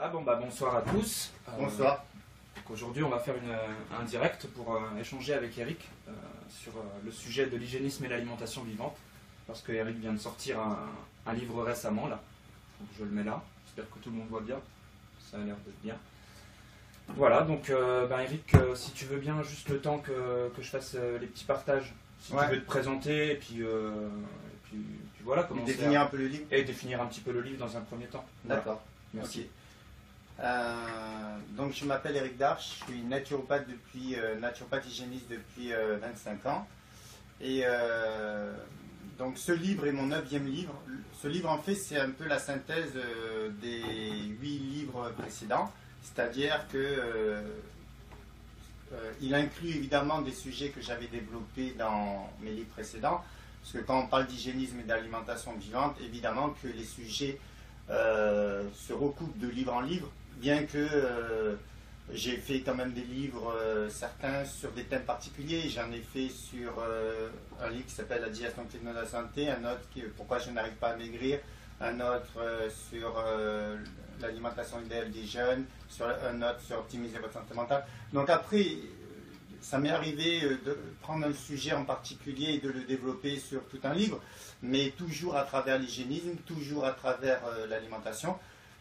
Voilà, bon, bah, bonsoir à tous. Bonsoir. Aujourd'hui, on va faire un direct pour échanger avec Eric sur le sujet de l'hygiénisme et l'alimentation vivante. Parce que Eric vient de sortir un livre récemment, là. Donc, je le mets là. J'espère que tout le monde voit bien. Ça a l'air d'être bien. Voilà, donc Eric, si tu veux bien, juste le temps que je fasse les petits partages. Si tu veux te présenter, et puis voilà, commencer définir un peu le livre. Et définir un petit peu le livre dans un premier temps. D'accord. Voilà. Merci. Okay. Donc je m'appelle Eric Darche, je suis naturopathe hygiéniste depuis 25 ans. Et donc ce livre est mon 9e livre. Ce livre en fait c'est un peu la synthèse des 8 livres précédents. C'est-à-dire que il inclut évidemment des sujets que j'avais développés dans mes livres précédents. Parce que quand on parle d'hygiénisme et d'alimentation vivante, évidemment que les sujets se recoupent de livre en livre, bien que j'ai fait quand même des livres, certains sur des thèmes particuliers. J'en ai fait sur un livre qui s'appelle La digestion de la santé, un autre qui Pourquoi je n'arrive pas à maigrir, un autre sur l'alimentation idéale des jeunes, un autre sur optimiser votre santé mentale. Donc après, ça m'est arrivé de prendre un sujet en particulier et de le développer sur tout un livre, mais toujours à travers l'hygiénisme, toujours à travers l'alimentation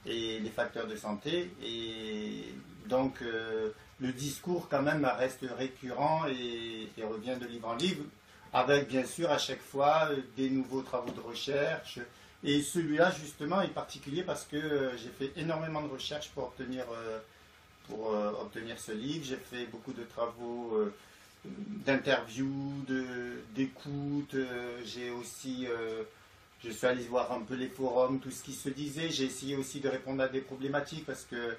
et les facteurs de santé. Et donc le discours quand même reste récurrent et revient de livre en livre, avec bien sûr à chaque fois des nouveaux travaux de recherche. Et celui-là justement est particulier parce que j'ai fait énormément de recherches pour obtenir ce livre. J'ai fait beaucoup de travaux d'interviews, d'écoute. J'ai aussi, je suis allé voir un peu les forums, tout ce qui se disait. J'ai essayé aussi de répondre à des problématiques parce que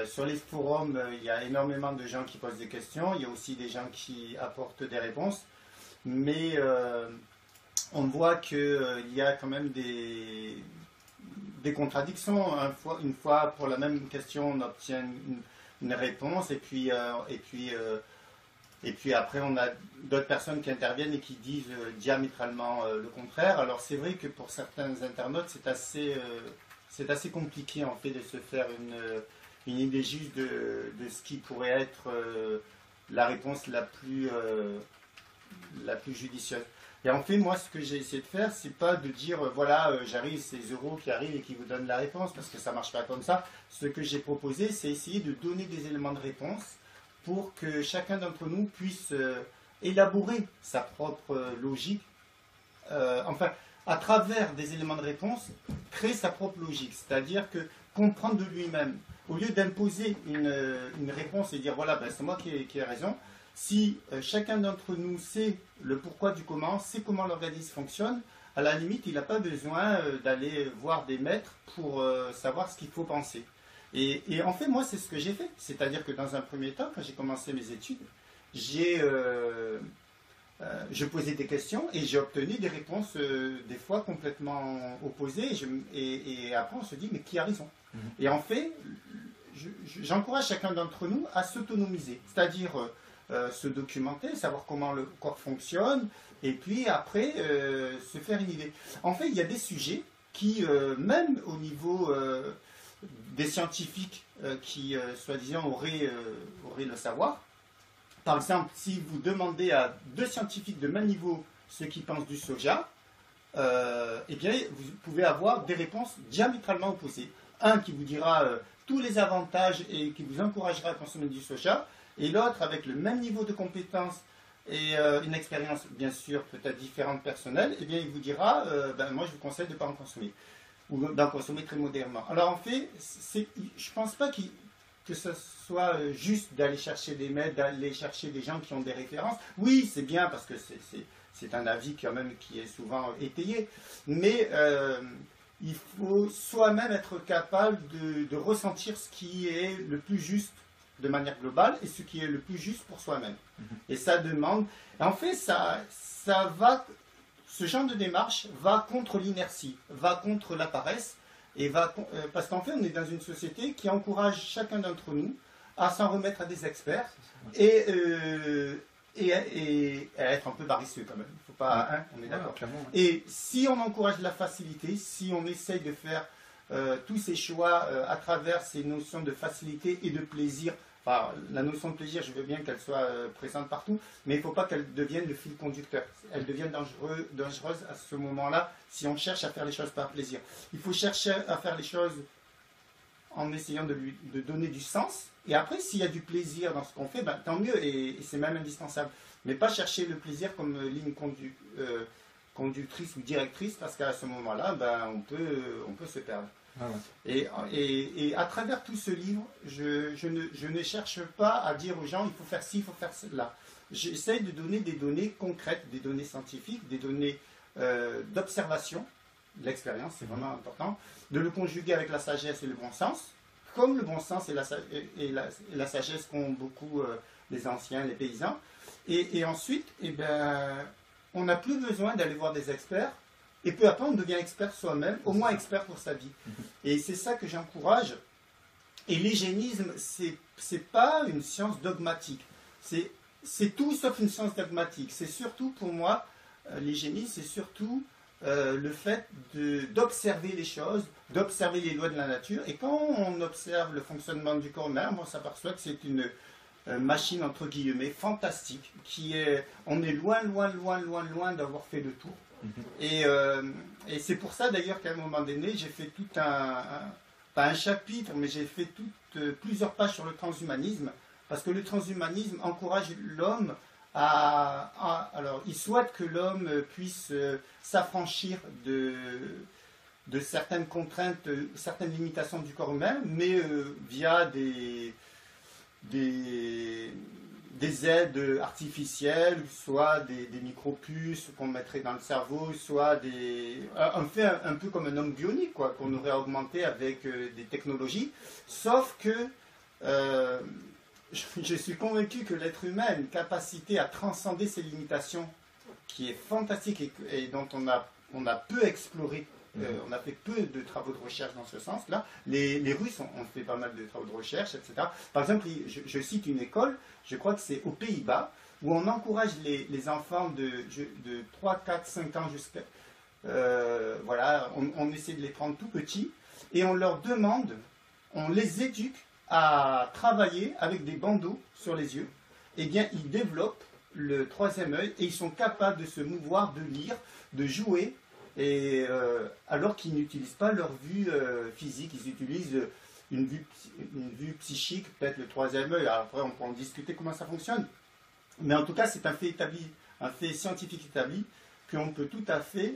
sur les forums, il y a énormément de gens qui posent des questions. Il y a aussi des gens qui apportent des réponses. Mais on voit qu'il y a quand même des contradictions. Une fois, pour la même question, on obtient une réponse et puis après on a d'autres personnes qui interviennent et qui disent diamétralement le contraire. Alors c'est vrai que pour certains internautes c'est assez compliqué en fait de se faire une idée juste de ce qui pourrait être la réponse la plus judicieuse. Et en fait, moi, ce que j'ai essayé de faire, c'est pas de dire, voilà, j'arrive, c'est Zoro qui arrive et qui vous donne la réponse, parce que ça marche pas comme ça. Ce que j'ai proposé, c'est essayer de donner des éléments de réponse pour que chacun d'entre nous puisse élaborer sa propre logique, enfin, à travers des éléments de réponse, créer sa propre logique. C'est-à-dire que comprendre de lui-même, au lieu d'imposer une réponse et dire, voilà, ben, c'est moi qui ai raison. Si chacun d'entre nous sait le pourquoi du comment, sait comment l'organisme fonctionne, à la limite, il n'a pas besoin d'aller voir des maîtres pour savoir ce qu'il faut penser. Et en fait, moi, c'est ce que j'ai fait. C'est-à-dire que dans un premier temps, quand j'ai commencé mes études, je posais des questions et j'ai obtenu des réponses des fois complètement opposées. Et après, on se dit, mais qui a raison? Et en fait, j'encourage chacun d'entre nous à s'autonomiser. C'est-à-dire se documenter, savoir comment le corps fonctionne, et puis après se faire une idée. En fait, il y a des sujets qui, même au niveau des scientifiques qui, soi-disant, auraient le savoir, par exemple, si vous demandez à 2 scientifiques de même niveau ce qu'ils pensent du soja, eh bien, vous pouvez avoir des réponses diamétralement opposées. Un qui vous dira tous les avantages et qui vous encouragera à consommer du soja, et l'autre avec le même niveau de compétence et une expérience bien sûr peut-être différente personnelle, eh bien il vous dira moi je vous conseille de ne pas en consommer ou d'en consommer très modérément. Alors en fait, je ne pense pas que ce soit juste d'aller chercher des maîtres, d'aller chercher des gens qui ont des références. Oui, c'est bien parce que c'est un avis quand même qui est souvent étayé, mais il faut soi-même être capable de ressentir ce qui est le plus juste de manière globale et ce qui est le plus juste pour soi-même. Et ça demande... En fait, ce genre de démarche va contre l'inertie, va contre la paresse, et parce qu'en fait, on est dans une société qui encourage chacun d'entre nous à s'en remettre à des experts et à être un peu paresseux quand même. Il faut pas, on est d'accord. Clairement, ouais. Et si on encourage la facilité, si on essaye de faire tous ces choix à travers ces notions de facilité et de plaisir. Enfin, la notion de plaisir, je veux bien qu'elle soit présente partout, mais il ne faut pas qu'elle devienne le fil conducteur. Elle devient dangereuse à ce moment-là si on cherche à faire les choses par plaisir. Il faut chercher à faire les choses en essayant de donner du sens. Et après, s'il y a du plaisir dans ce qu'on fait, ben, tant mieux, et c'est même indispensable. Mais pas chercher le plaisir comme ligne conductrice ou directrice, parce qu'à ce moment-là, ben, on peut se perdre. Ah ouais. Et à travers tout ce livre, je ne cherche pas à dire aux gens, il faut faire ci, il faut faire cela. J'essaie de donner des données concrètes, des données scientifiques, des données d'observation, l'expérience, c'est vraiment important, de le conjuguer avec la sagesse et le bon sens, comme le bon sens et la sagesse qu'ont beaucoup les anciens, les paysans. Et ensuite, eh ben, on n'a plus besoin d'aller voir des experts, et peu à peu, on devient expert soi-même, au moins expert pour sa vie. Et c'est ça que j'encourage. Et l'hygiénisme, c'est pas une science dogmatique. C'est tout sauf une science dogmatique. C'est surtout, pour moi, l'hygiénisme, c'est surtout le fait d'observer les choses, d'observer les lois de la nature. Et quand on observe le fonctionnement du corps humain, on s'aperçoit que c'est une machine, entre guillemets, fantastique, on est loin d'avoir fait le tour. Et c'est pour ça d'ailleurs qu'à un moment donné, j'ai fait tout pas un chapitre, mais j'ai fait plusieurs pages sur le transhumanisme, parce que le transhumanisme encourage l'homme alors, il souhaite que l'homme puisse s'affranchir de certaines contraintes, certaines limitations du corps humain, mais via des aides artificielles, soit des micropuces qu'on mettrait dans le cerveau, soit on fait un peu comme un homme bionique, quoi, qu'on aurait augmenté avec des technologies, sauf que je suis convaincu que l'être humain a une capacité à transcender ses limitations qui est fantastique et dont on a peu exploré. On a fait peu de travaux de recherche dans ce sens-là. Les Russes ont fait pas mal de travaux de recherche, etc. Par exemple, je cite une école, je crois que c'est aux Pays-Bas, où on encourage les enfants de 3, 4, 5 ans jusqu'à... voilà, on essaie de les prendre tout petits, et on leur demande, on les éduque à travailler avec des bandeaux sur les yeux. Eh bien, ils développent le troisième œil, et ils sont capables de se mouvoir, de lire, de jouer, et alors qu'ils n'utilisent pas leur vue physique, ils utilisent une vue psychique, peut-être le troisième œil. Après, on peut en discuter comment ça fonctionne. Mais en tout cas, c'est un fait établi, un fait scientifique établi, qu'on peut tout à fait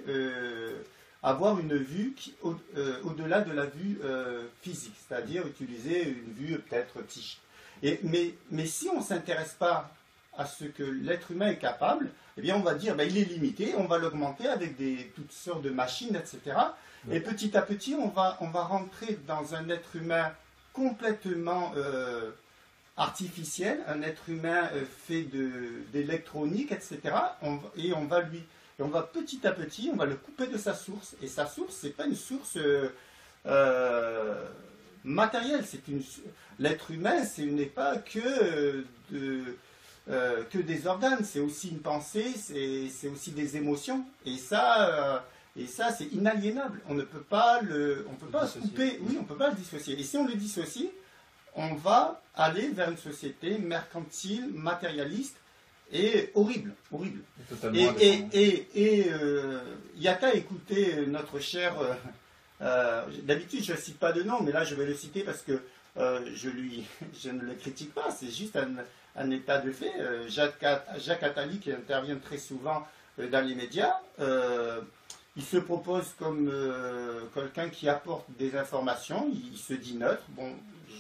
avoir une vue au-delà de la vue physique, c'est-à-dire utiliser une vue peut-être psychique. Mais si on ne s'intéresse pas à ce que l'être humain est capable, eh bien on va dire il est limité, on va l'augmenter avec toutes sortes de machines, etc. Et petit à petit, on va rentrer dans un être humain complètement artificiel, un être humain fait d'électronique, etc. Et on va petit à petit, on va le couper de sa source. Et sa source, c'est pas une source matérielle. L'être humain, ce n'est pas que des organes, c'est aussi une pensée, c'est aussi des émotions. Et ça, c'est inaliénable. On ne peut pas se couper. Oui, on ne peut pas le dissocier. Et si on le dissocie, on va aller vers une société mercantile, matérialiste et horrible. Et il n'y a qu'à écouter notre cher... d'habitude, je ne cite pas de nom, mais là, je vais le citer parce que je ne le critique pas. C'est juste un état de fait. Jacques Attali, qui intervient très souvent dans les médias, il se propose comme quelqu'un qui apporte des informations, il se dit neutre, bon,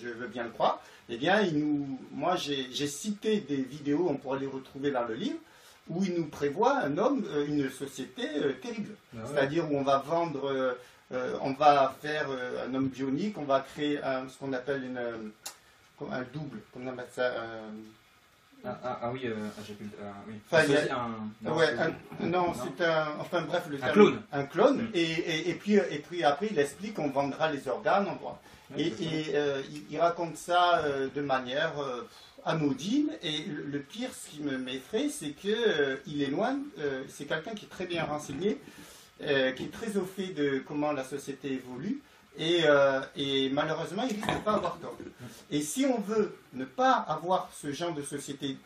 je veux bien le croire. Eh bien, moi j'ai cité des vidéos, on pourrait les retrouver dans le livre, où il nous prévoit une société terrible. Ah ouais. C'est-à-dire où on va vendre, on va faire un homme bionique, on va créer ce qu'on appelle un double, comment on appelle ça oui, j'ai pu oui. Enfin bref, le terme. Clone. Un clone. Et puis après, il explique qu'on vendra les organes. Il raconte ça de manière anodine. Et le pire, ce qui m'effraie, c'est qu'il est loin. C'est quelqu'un qui est très bien renseigné, qui est très au fait de comment la société évolue. et malheureusement, il risque de pas avoir tort. Et si on veut ne pas avoir ce genre de société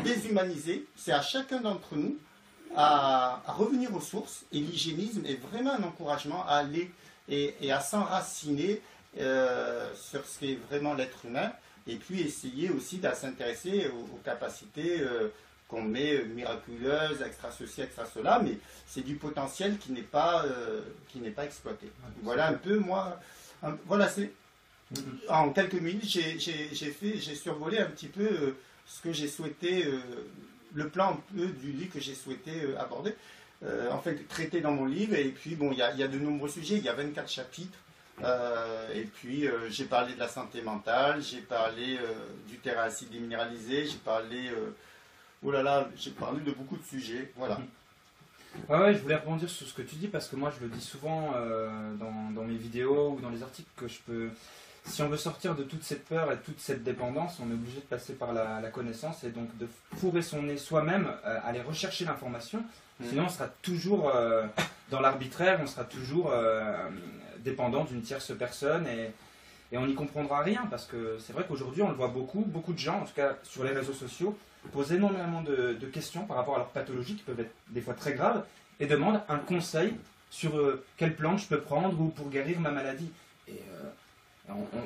déshumanisée, c'est à chacun d'entre nous à revenir aux sources. Et l'hygiénisme est vraiment un encouragement à aller et à s'enraciner sur ce qu'est vraiment l'être humain. Et puis essayer aussi de s'intéresser aux capacités qu'on met miraculeuses, extra ceci, extra cela, mais c'est du potentiel qui n'est pas exploité. Voilà un peu, moi, voilà, c'est en quelques minutes, j'ai survolé un petit peu ce que j'ai souhaité, le plan un peu du livre que j'ai souhaité aborder, en fait, traiter dans mon livre. Et puis, bon, il y a de nombreux sujets, il y a 24 chapitres. Et puis j'ai parlé de la santé mentale, j'ai parlé du terrain acide déminéralisé, j'ai parlé oh là là, j'ai parlé de beaucoup de sujets, voilà. Ouais, je voulais rebondir sur ce que tu dis parce que moi je le dis souvent dans mes vidéos ou dans les articles que si on veut sortir de toute cette peur et toute cette dépendance, on est obligé de passer par la connaissance et donc de fourrer son nez soi-même, aller rechercher l'information. Sinon on sera toujours dans l'arbitraire, on sera toujours dépendant d'une tierce personne et on n'y comprendra rien parce que c'est vrai qu'aujourd'hui on le voit beaucoup de gens, en tout cas sur les réseaux sociaux, posent énormément de questions par rapport à leurs pathologies qui peuvent être des fois très graves et demandent un conseil sur quelle plante je peux prendre ou pour guérir ma maladie. Et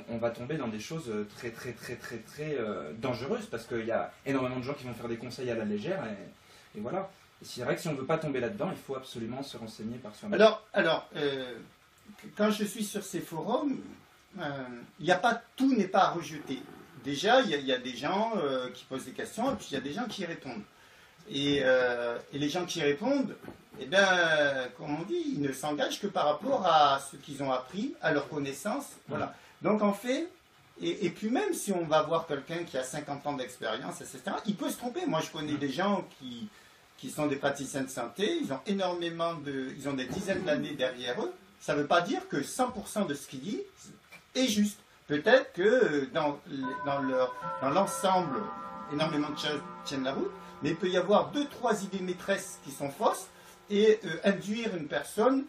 on va tomber dans des choses très dangereuses parce qu'il y a énormément de gens qui vont faire des conseils à la légère et voilà. Et c'est vrai que si on ne veut pas tomber là-dedans, il faut absolument se renseigner par soi-même. Alors quand je suis sur ces forums, tout n'est pas à rejeter. Déjà, il y a des gens qui posent des questions et puis il y a des gens qui y répondent. Et les gens qui y répondent, eh bien, comme on dit, ils ne s'engagent que par rapport à ce qu'ils ont appris, à leur connaissance. Voilà. Donc en fait, et puis même si on va voir quelqu'un qui a 50 ans d'expérience, etc., il peut se tromper. Moi, je connais des gens qui sont des praticiens de santé, ils ont des dizaines d'années derrière eux. Ça ne veut pas dire que 100% de ce qu'ils disent est juste. Peut-être que dans l'ensemble, énormément de choses tiennent la route, mais il peut y avoir 2-3 idées maîtresses qui sont fausses et induire une personne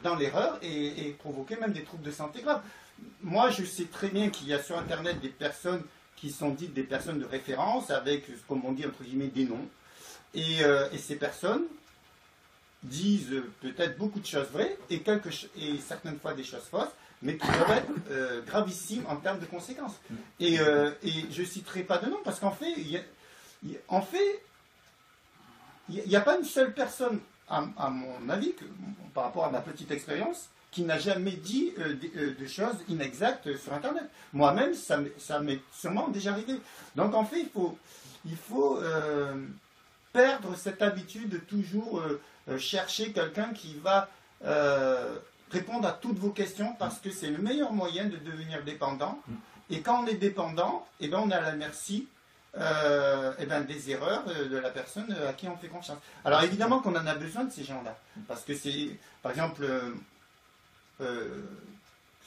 dans l'erreur et provoquer même des troubles de santé graves. Moi, je sais très bien qu'il y a sur Internet des personnes qui sont dites des personnes de référence avec, comme on dit, entre guillemets, des noms. Et ces personnes disent peut-être beaucoup de choses vraies et certaines fois des choses fausses, mais qui peuvent être gravissimes en termes de conséquences. Et je ne citerai pas de nom parce qu'en fait, il n'y a pas une seule personne, à mon avis, par rapport à ma petite expérience, qui n'a jamais dit de choses inexactes sur Internet. Moi-même, ça m'est sûrement déjà arrivé. Donc en fait, il faut perdre cette habitude de toujours chercher quelqu'un qui va répondre à toutes vos questions parce que c'est le meilleur moyen de devenir dépendant. Et quand on est dépendant, eh ben on est à la merci des erreurs de la personne à qui on fait confiance. Alors évidemment qu'on en a besoin de ces gens-là. Parce que c'est, par exemple, que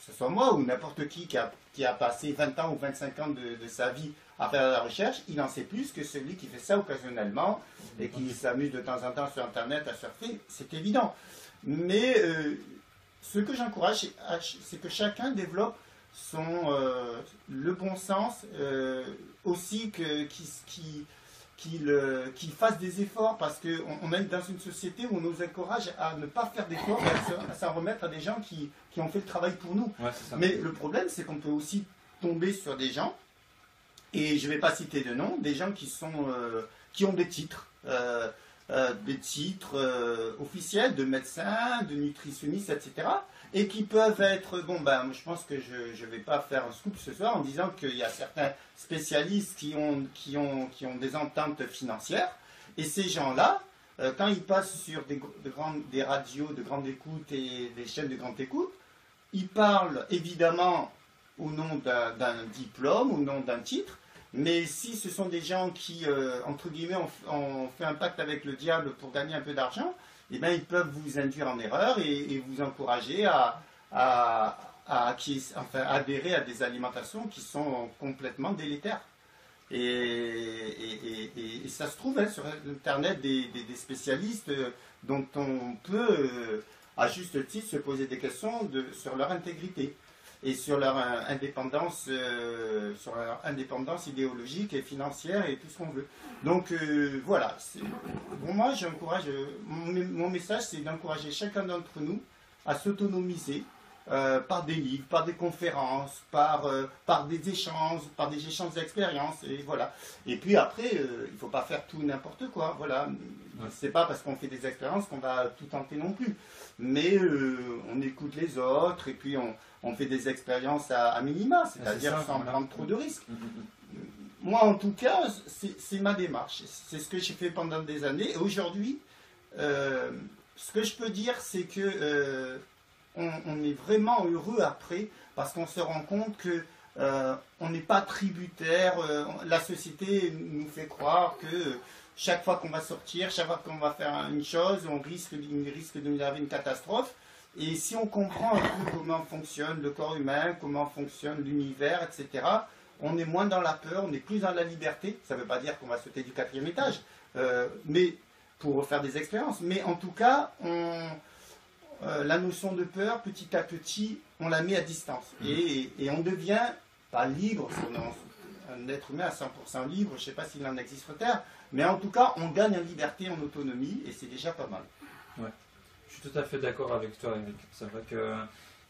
ce soit moi ou n'importe qui a passé 20 ans ou 25 ans de sa vie à faire de la recherche, il en sait plus que celui qui fait ça occasionnellement et qui s'amuse de temps en temps sur Internet à surfer, c'est évident. Mais ce que j'encourage, c'est que chacun développe le bon sens, aussi qu'il fasse des efforts, parce qu'on est dans une société où on nous encourage à ne pas faire d'efforts, à s'en remettre à des gens qui ont fait le travail pour nous. Ouais, mais le problème, c'est qu'on peut aussi tomber sur des gens, et je ne vais pas citer de nom, des gens qui ont des titres. Officiels de médecins, de nutritionnistes, etc. Et qui peuvent être, je pense que je ne vais pas faire un scoop ce soir en disant qu'il y a certains spécialistes qui ont des ententes financières. Et ces gens-là, quand ils passent sur des radios de grande écoute et des chaînes de grande écoute, ils parlent évidemment au nom d'un diplôme, au nom d'un titre. Mais si ce sont des gens qui, entre guillemets, ont fait un pacte avec le diable pour gagner un peu d'argent, eh bien, ils peuvent vous induire en erreur et vous encourager à adhérer à des alimentations qui sont complètement délétères. Et ça se trouve sur Internet des spécialistes dont on peut à juste titre, se poser des questions sur leur intégrité et sur leur indépendance, idéologique et financière et tout ce qu'on veut. Donc voilà, pour moi j'encourage, mon message c'est d'encourager chacun d'entre nous à s'autonomiser par des livres, par des conférences, par des échanges d'expériences, et voilà. Et puis après, il ne faut pas faire tout n'importe quoi, voilà. Ouais. C'est pas parce qu'on fait des expériences qu'on va tout tenter non plus. Mais on écoute les autres, et puis on fait des expériences à minima, c'est-à-dire sans prendre trop de risques. Moi, en tout cas, c'est ma démarche. C'est ce que j'ai fait pendant des années. Et aujourd'hui, ce que je peux dire, c'est que on est vraiment heureux après, parce qu'on se rend compte que on n'est pas tributaire. La société nous fait croire que chaque fois qu'on va sortir, chaque fois qu'on va faire une chose, on risque de nous arriver une catastrophe. Et si on comprend un peu comment fonctionne le corps humain, comment fonctionne l'univers, etc., on est moins dans la peur, on est plus dans la liberté. Ça ne veut pas dire qu'on va sauter du 4e étage, mais pour faire des expériences. Mais en tout cas, la notion de peur, petit à petit, on la met à distance. Et on devient pas libre, un être humain à 100% libre, je ne sais pas s'il en existe sur Terre, mais en tout cas, on gagne en liberté, en autonomie, et c'est déjà pas mal. Ouais. Je suis tout à fait d'accord avec toi, Eric.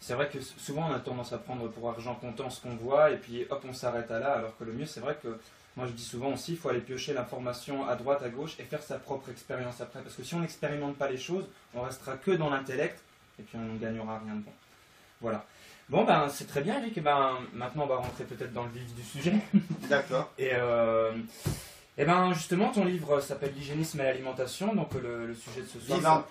C'est vrai que souvent on a tendance à prendre pour argent comptant ce qu'on voit, et puis hop, on s'arrête à là, alors que le mieux, c'est vrai que, moi je dis souvent aussi, il faut aller piocher l'information à droite, à gauche, et faire sa propre expérience après. Parce que si on n'expérimente pas les choses, on restera que dans l'intellect, et puis on ne gagnera rien de bon. Voilà. Bon, ben c'est très bien, Eric. Et ben, maintenant, on va rentrer peut-être dans le vif du sujet. D'accord. Et ben, justement, ton livre s'appelle L'hygiénisme et l'alimentation. Donc, le sujet de ce soir.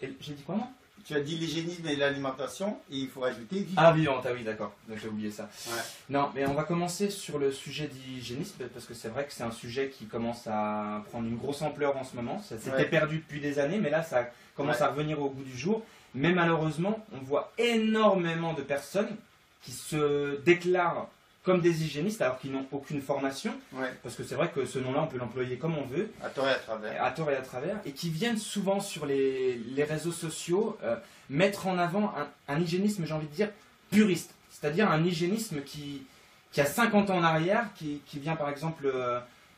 J'ai dit quoi, moi? Tu as dit l'hygiénisme et l'alimentation, et il faut ajouter vivante. Ah, vivante, ah oui, d'accord. J'ai oublié ça. Ouais. Non, mais on va commencer sur le sujet d'hygiénisme, parce que c'est vrai que c'est un sujet qui commence à prendre une grosse ampleur en ce moment. Ça s'était perdu depuis des années, mais là, ça commence à revenir au goût du jour. Mais malheureusement, on voit énormément de personnes qui se déclarent comme des hygiénistes alors qu'ils n'ont aucune formation. Ouais. Parce que c'est vrai que ce nom-là, on peut l'employer comme on veut. À tort et à travers. À tort et à travers. Et qui viennent souvent sur les réseaux sociaux mettre en avant un hygiénisme, j'ai envie de dire, puriste. C'est-à-dire un hygiénisme qui a 50 ans en arrière, qui vient par exemple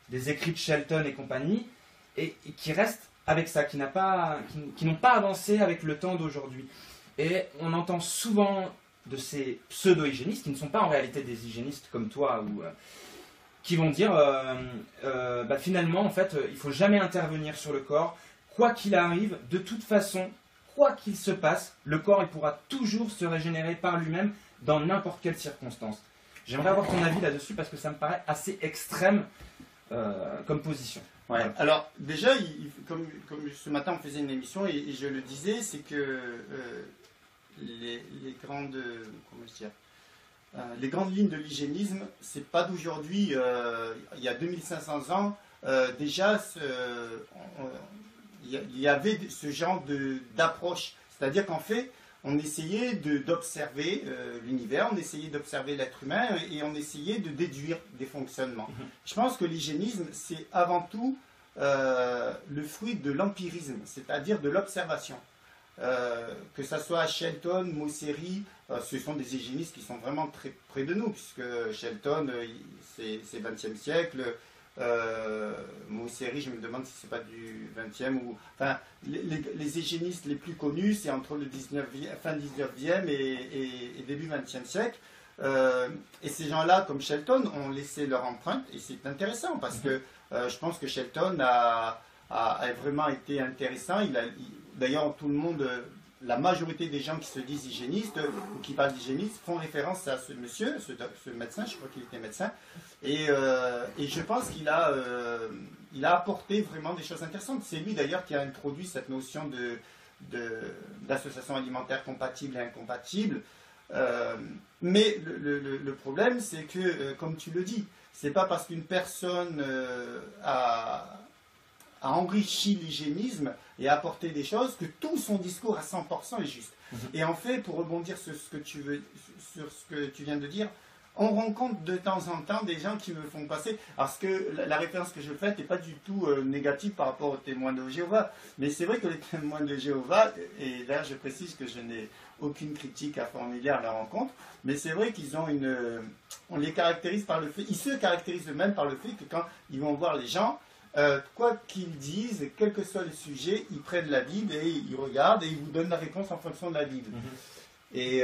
des écrits de Shelton et compagnie, et qui reste avec ça, qui n'ont pas avancé avec le temps d'aujourd'hui. Et on entend souvent de ces pseudo-hygiénistes, qui ne sont pas en réalité des hygiénistes comme toi, ou qui vont dire finalement, en fait, il ne faut jamais intervenir sur le corps, quoi qu'il arrive, de toute façon, quoi qu'il se passe, le corps il pourra toujours se régénérer par lui-même dans n'importe quelle circonstance. J'aimerais avoir ton avis là-dessus, parce que ça me paraît assez extrême comme position. Ouais. Alors déjà, comme ce matin on faisait une émission et je le disais, c'est que les grandes lignes de l'hygiénisme, c'est pas d'aujourd'hui. Il y a 2500 ans, déjà, il y avait ce genre d'approche. C'est-à-dire qu'en fait, on essayait d'observer l'univers, on essayait d'observer l'être humain et on essayait de déduire des fonctionnements. Je pense que l'hygiénisme, c'est avant tout le fruit de l'empirisme, c'est-à-dire de l'observation. Que ce soit Shelton, Mosseri, ce sont des hygiénistes qui sont vraiment très près de nous, puisque Shelton, c'est 20e siècle. Mosseri, je me demande si c'est pas du 20e ou... Enfin, les hygiénistes les plus connus, c'est entre le fin 19e et début 20e siècle. Et ces gens-là, comme Shelton, ont laissé leur empreinte, et c'est intéressant, parce que je pense que Shelton a vraiment été intéressant. D'ailleurs, tout le monde... La majorité des gens qui se disent hygiénistes ou qui parlent d'hygiénistes font référence à ce monsieur, ce médecin, je crois qu'il était médecin, et je pense qu'il a apporté vraiment des choses intéressantes. C'est lui d'ailleurs qui a introduit cette notion d'association alimentaire compatible et incompatible. Mais le problème, c'est que, comme tu le dis, c'est pas parce qu'une personne a enrichi l'hygiénisme et a apporté des choses que tout son discours à 100% est juste. Et en fait, pour rebondir sur ce que tu viens de dire, on rencontre de temps en temps des gens qui me font passer, parce que la référence que je fais n'est pas du tout négative par rapport aux témoins de Jéhovah, mais c'est vrai que les témoins de Jéhovah, et là je précise que je n'ai aucune critique à formuler à leur rencontre, mais c'est vrai qu'ils ont on les caractérise par le fait, ils se caractérisent eux-mêmes par le fait que quand ils vont voir les gens, quoi qu'ils disent, quel que soit le sujet, ils prennent la Bible et ils regardent et ils vous donnent la réponse en fonction de la Bible. Et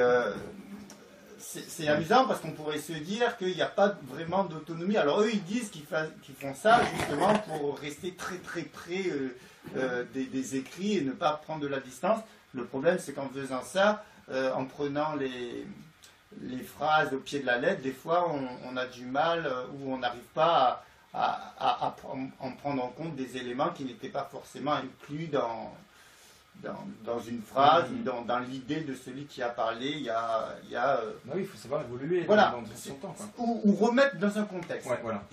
c'est amusant parce qu'on pourrait se dire qu'il n'y a pas vraiment d'autonomie. Alors eux, ils disent qu'ils font ça justement pour rester très très près des écrits et ne pas prendre de la distance. Le problème, c'est qu'en faisant ça, en prenant les phrases au pied de la lettre, des fois, on a du mal ou on n'arrive pas à en prendre en compte des éléments qui n'étaient pas forcément inclus dans une phrase ou dans l'idée de celui qui a parlé. Il y a bah oui, il faut savoir évoluer voilà, dans son temps. Ou remettre dans un contexte. Ouais, voilà.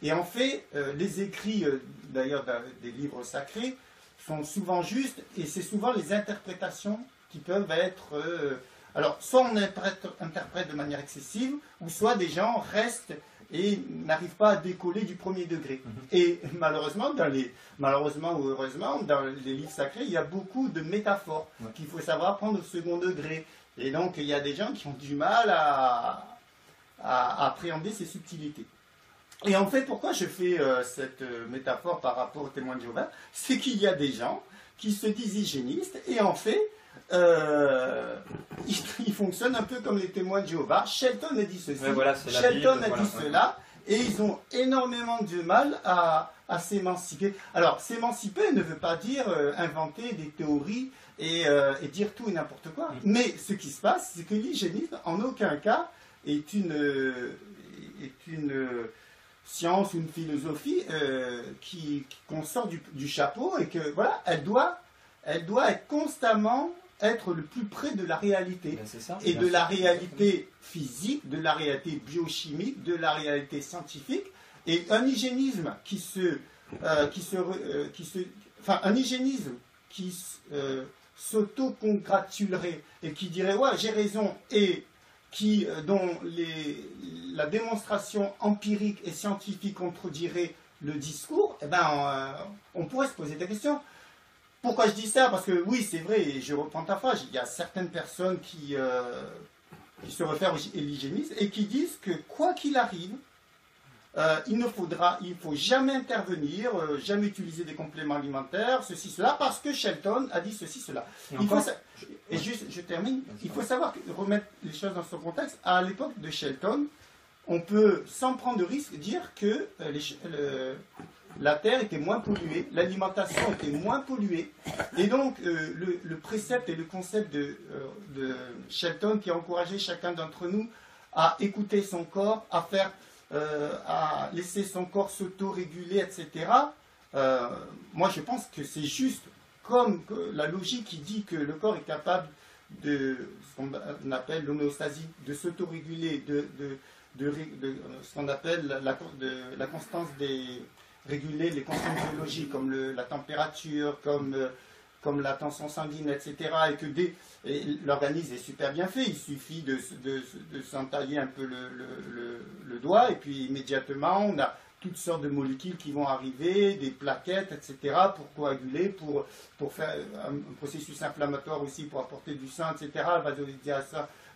Et en fait, les écrits, d'ailleurs, des livres sacrés, sont souvent justes, et c'est souvent les interprétations qui peuvent être... alors, soit on interprète de manière excessive, ou soit des gens restent et n'arrivent pas à décoller du premier degré. Et malheureusement ou heureusement, dans les livres sacrés, il y a beaucoup de métaphores qu'il faut savoir prendre au second degré. Et donc, il y a des gens qui ont du mal à appréhender ces subtilités. Et en fait, pourquoi je fais cette métaphore par rapport aux témoins de Jéhovah? C'est qu'il y a des gens qui se disent hygiénistes et en fait, ils fonctionnent un peu comme les témoins de Jéhovah. Shelton a dit ceci, voilà, Shelton a dit cela, et ils ont énormément de mal à s'émanciper. Alors, s'émanciper ne veut pas dire inventer des théories et dire tout et n'importe quoi. Mais ce qui se passe, c'est que l'hygiénisme, en aucun cas, est une science ou une philosophie qu'on sort du chapeau et que voilà, elle doit être constamment être le plus près de la réalité. Ben ça, et de la réalité physique, de la réalité biochimique, de la réalité scientifique. Et un hygiénisme un hygiénisme qui s'auto-congratulerait et qui dirait ouais, j'ai raison, et dont la démonstration empirique et scientifique contredirait le discours, eh ben, on pourrait se poser des questions. Pourquoi je dis ça? Parce que oui, c'est vrai, et je reprends ta phrase, il y a certaines personnes qui se réfèrent à l'hygiénisme et qui disent que quoi qu'il arrive, il ne faut jamais intervenir, jamais utiliser des compléments alimentaires, ceci, cela, parce que Shelton a dit ceci, cela. Je termine, il faut savoir remettre les choses dans son contexte. À l'époque de Shelton, on peut, sans prendre de risque, dire que la terre était moins polluée, l'alimentation était moins polluée, et donc le précepte et le concept de Shelton qui a encouragé chacun d'entre nous à écouter son corps, à laisser son corps s'auto-réguler, etc. Moi, je pense que c'est juste comme la logique qui dit que le corps est capable de ce qu'on appelle l'homéostasie, de s'auto-réguler, de ce qu'on appelle la constance réguler les constantes biologiques comme la température, comme la tension sanguine, etc. Et l'organisme est super bien fait. Il suffit de s'entailler un peu le doigt et puis immédiatement on a toutes sortes de molécules qui vont arriver, des plaquettes, etc. pour coaguler, pour faire un processus inflammatoire aussi, pour apporter du sang, etc.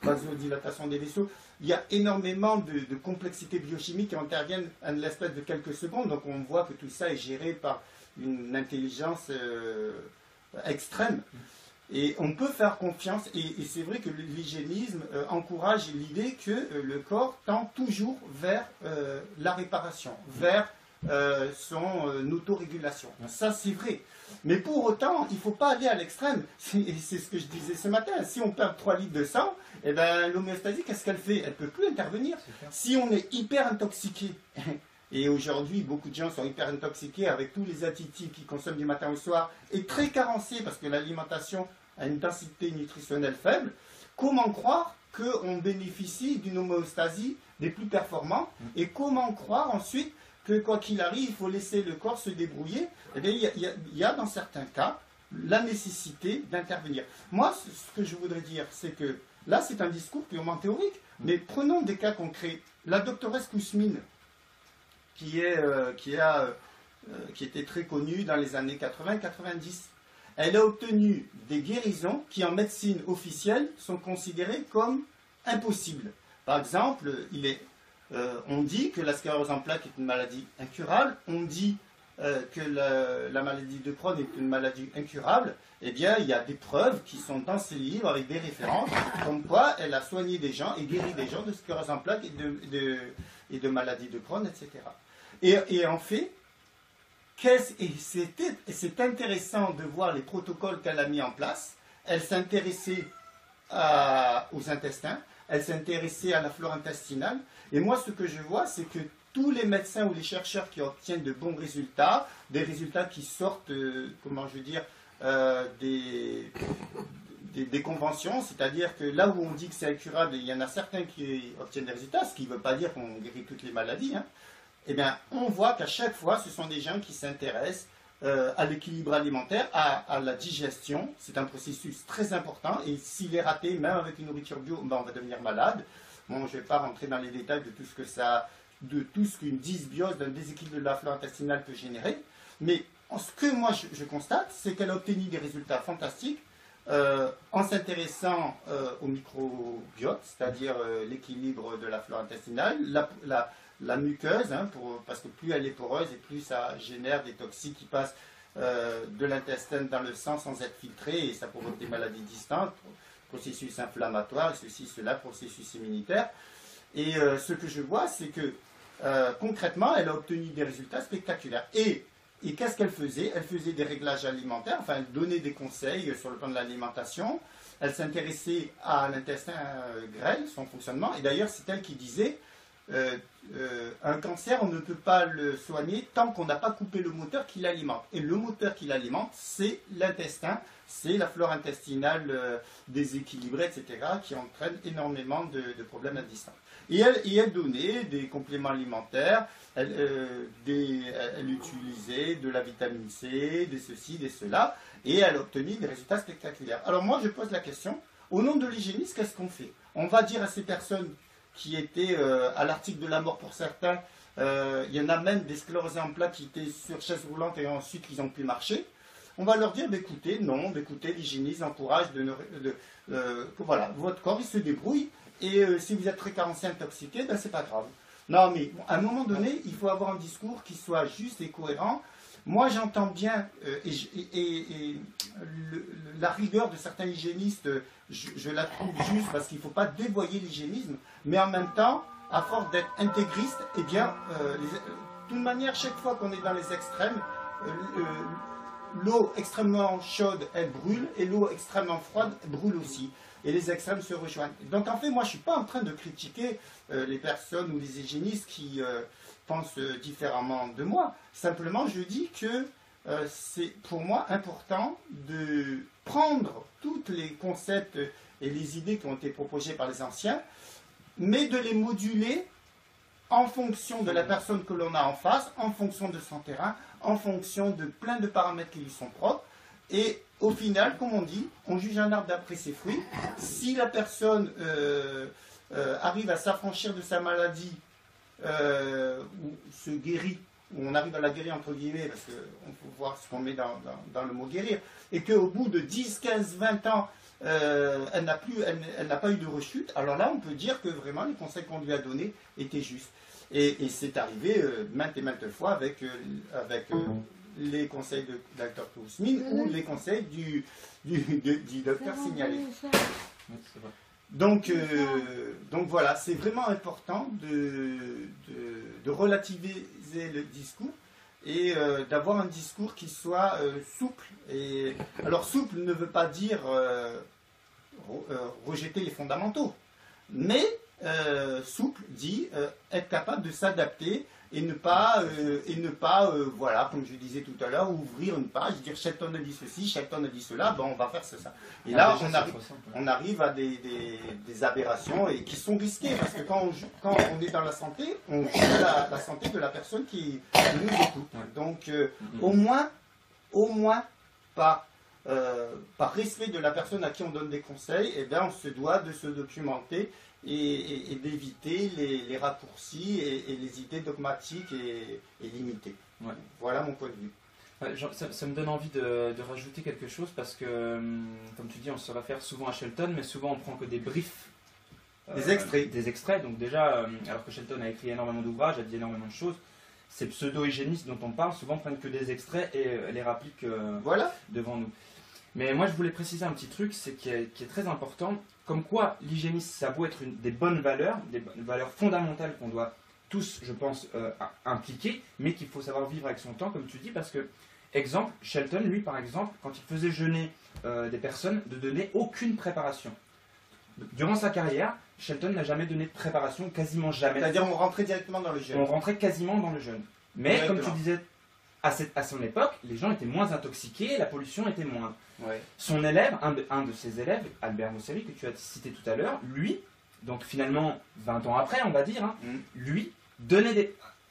Vasodilatation des vaisseaux. Il y a énormément de complexité biochimique qui interviennent en l'espace de quelques secondes. Donc on voit que tout ça est géré par une intelligence extrême. Et on peut faire confiance, et c'est vrai que l'hygiénisme encourage l'idée que le corps tend toujours vers la réparation, vers son autorégulation. Ça, c'est vrai. Mais pour autant, il ne faut pas aller à l'extrême. C'est ce que je disais ce matin. Si on perd 3 litres de sang, eh ben, l'homéostasie, qu'est-ce qu'elle fait? Elle ne peut plus intervenir. Si on est hyper intoxiqué, et aujourd'hui, beaucoup de gens sont hyper intoxiqués avec tous les additifs qu'ils consomment du matin au soir, et très carencés parce que l'alimentation a une densité nutritionnelle faible, comment croire qu'on bénéficie d'une homéostasie des plus performants? Et comment croire ensuite que quoi qu'il arrive, il faut laisser le corps se débrouiller? Eh bien, il y a dans certains cas la nécessité d'intervenir. Moi, ce que je voudrais dire, c'est que là, c'est un discours purement théorique. Mais prenons des cas concrets. La doctoresse Kousmine, qui était très connue dans les années 80-90, elle a obtenu des guérisons qui, en médecine officielle, sont considérées comme impossibles. Par exemple, on dit que la sclérose en plaques est une maladie incurable, on dit que la maladie de Crohn est une maladie incurable. Eh bien, il y a des preuves qui sont dans ces livres avec des références, comme quoi elle a soigné des gens et guéri des gens de sclérose en plaques et de maladie de Crohn, etc. Et en fait, c'est intéressant de voir les protocoles qu'elle a mis en place. Elle s'intéressait aux intestins, elle s'intéressait à la flore intestinale. Et moi, ce que je vois, c'est que tous les médecins ou les chercheurs qui obtiennent de bons résultats, des résultats qui sortent, des conventions, c'est-à-dire que là où on dit que c'est incurable, il y en a certains qui obtiennent des résultats, ce qui ne veut pas dire qu'on guérit toutes les maladies, hein. Eh bien, on voit qu'à chaque fois, ce sont des gens qui s'intéressent à l'équilibre alimentaire, à la digestion. C'est un processus très important, et s'il est raté, même avec une nourriture bio, ben, on va devenir malade. Bon, je ne vais pas rentrer dans les détails de tout ce qu'une dysbiose, d'un déséquilibre de la flore intestinale peut générer. Mais ce que moi je constate, c'est qu'elle a obtenu des résultats fantastiques en s'intéressant au microbiote, c'est-à-dire l'équilibre de la flore intestinale, la muqueuse, hein, parce que plus elle est poreuse et plus ça génère des toxiques qui passent de l'intestin dans le sang sans être filtrés, et ça provoque des maladies distantes, processus inflammatoire, ceci, cela, processus immunitaire. Et ce que je vois, c'est que concrètement, elle a obtenu des résultats spectaculaires. Et qu'est-ce qu'elle faisait? Elle faisait des réglages alimentaires, enfin, elle donnait des conseils sur le plan de l'alimentation. Elle s'intéressait à l'intestin grêle, son fonctionnement. Et d'ailleurs, c'est elle qui disait un cancer, on ne peut pas le soigner tant qu'on n'a pas coupé le moteur qui l'alimente. Et le moteur qui l'alimente, c'est l'intestin, c'est la flore intestinale déséquilibrée, etc., qui entraîne énormément de problèmes à distance. Et elle donnait des compléments alimentaires, elle utilisait de la vitamine C, des ceci, des cela, et elle a obtenu des résultats spectaculaires. Alors moi, je pose la question, au nom de l'hygiénisme, qu'est-ce qu'on fait? On va dire à ces personnes qui étaient à l'article de la mort pour certains, il y en a même des sclérosés en plaques qui étaient sur chaise roulante et ensuite ils ont pu marcher. On va leur dire, écoutez, non, écoutez, l'hygiénisme encourage que voilà, votre corps il se débrouille, et si vous êtes très carencé, intoxiqué, ben c'est pas grave. Non, mais à un moment donné, il faut avoir un discours qui soit juste et cohérent. Moi, j'entends bien, la rigueur de certains hygiénistes, je la trouve juste parce qu'il ne faut pas dévoyer l'hygiénisme, mais en même temps, à force d'être intégriste, eh bien, de toute manière, chaque fois qu'on est dans les extrêmes, l'eau extrêmement chaude, elle brûle, et l'eau extrêmement froide brûle aussi. Et les extrêmes se rejoignent. Donc en fait, moi, je ne suis pas en train de critiquer les personnes ou les hygiénistes qui pensent différemment de moi. Simplement, je dis que c'est pour moi important de prendre tous les concepts et les idées qui ont été proposées par les anciens, mais de les moduler en fonction de la personne que l'on a en face, en fonction de son terrain, en fonction de plein de paramètres qui lui sont propres. Et au final, comme on dit, on juge un arbre d'après ses fruits. Si la personne arrive à s'affranchir de sa maladie, ou se guérit, ou on arrive à la guérir entre guillemets, parce qu'on faut voir ce qu'on met dans le mot guérir, et qu'au bout de 10, 15, 20 ans, elle n'a pas eu de rechute, alors là on peut dire que vraiment les conseils qu'on lui a donnés étaient justes. Et c'est arrivé maintes et maintes fois avec les conseils de Dr Kousmine ou les conseils du docteur Signalé. Donc voilà, c'est vraiment important de relativiser le discours et d'avoir un discours qui soit souple. Alors souple ne veut pas dire rejeter les fondamentaux, mais souple dit être capable de s'adapter et ne pas, voilà, comme je disais tout à l'heure, ouvrir une page, dire Shelton a dit ceci, Shelton a dit cela, bon, on va faire ça. Et là, on arrive à des aberrations et qui sont risquées, parce que quand on est dans la santé, on joue la santé de la personne qui nous écoute. Donc, au moins, par respect de la personne à qui on donne des conseils, eh bien, on se doit de se documenter et d'éviter les raccourcis et les idées dogmatiques et limitées. Ouais. Voilà mon point de vue. Ouais, ça me donne envie de rajouter quelque chose parce que, comme tu dis, on se réfère souvent à Shelton, mais souvent on prend que des briefs. Des extraits. Des extraits. Donc déjà, alors que Shelton a écrit énormément d'ouvrages, a dit énormément de choses, ces pseudo-hygiénistes dont on parle souvent prennent que des extraits et les rappliquent Voilà. devant nous. Mais moi je voulais préciser un petit truc, qui est très important, comme quoi l'hygiénisme, ça a beau être des bonnes valeurs, des valeurs fondamentales qu'on doit tous, je pense, impliquer, mais qu'il faut savoir vivre avec son temps, comme tu dis, parce que, exemple, Shelton, lui par exemple, quand il faisait jeûner des personnes, ne donnait aucune préparation. Durant sa carrière, Shelton n'a jamais donné de préparation, quasiment jamais. C'est-à-dire on rentrait directement dans le jeûne. On rentrait quasiment dans le jeûne. Mais Directement. comme tu disais, à son époque, les gens étaient moins intoxiqués, la pollution était moindre. Ouais. Son élève, un de ses élèves, Albert Mosseri, que tu as cité tout à l'heure, lui, donc finalement 20 ans après, on va dire, hein, lui,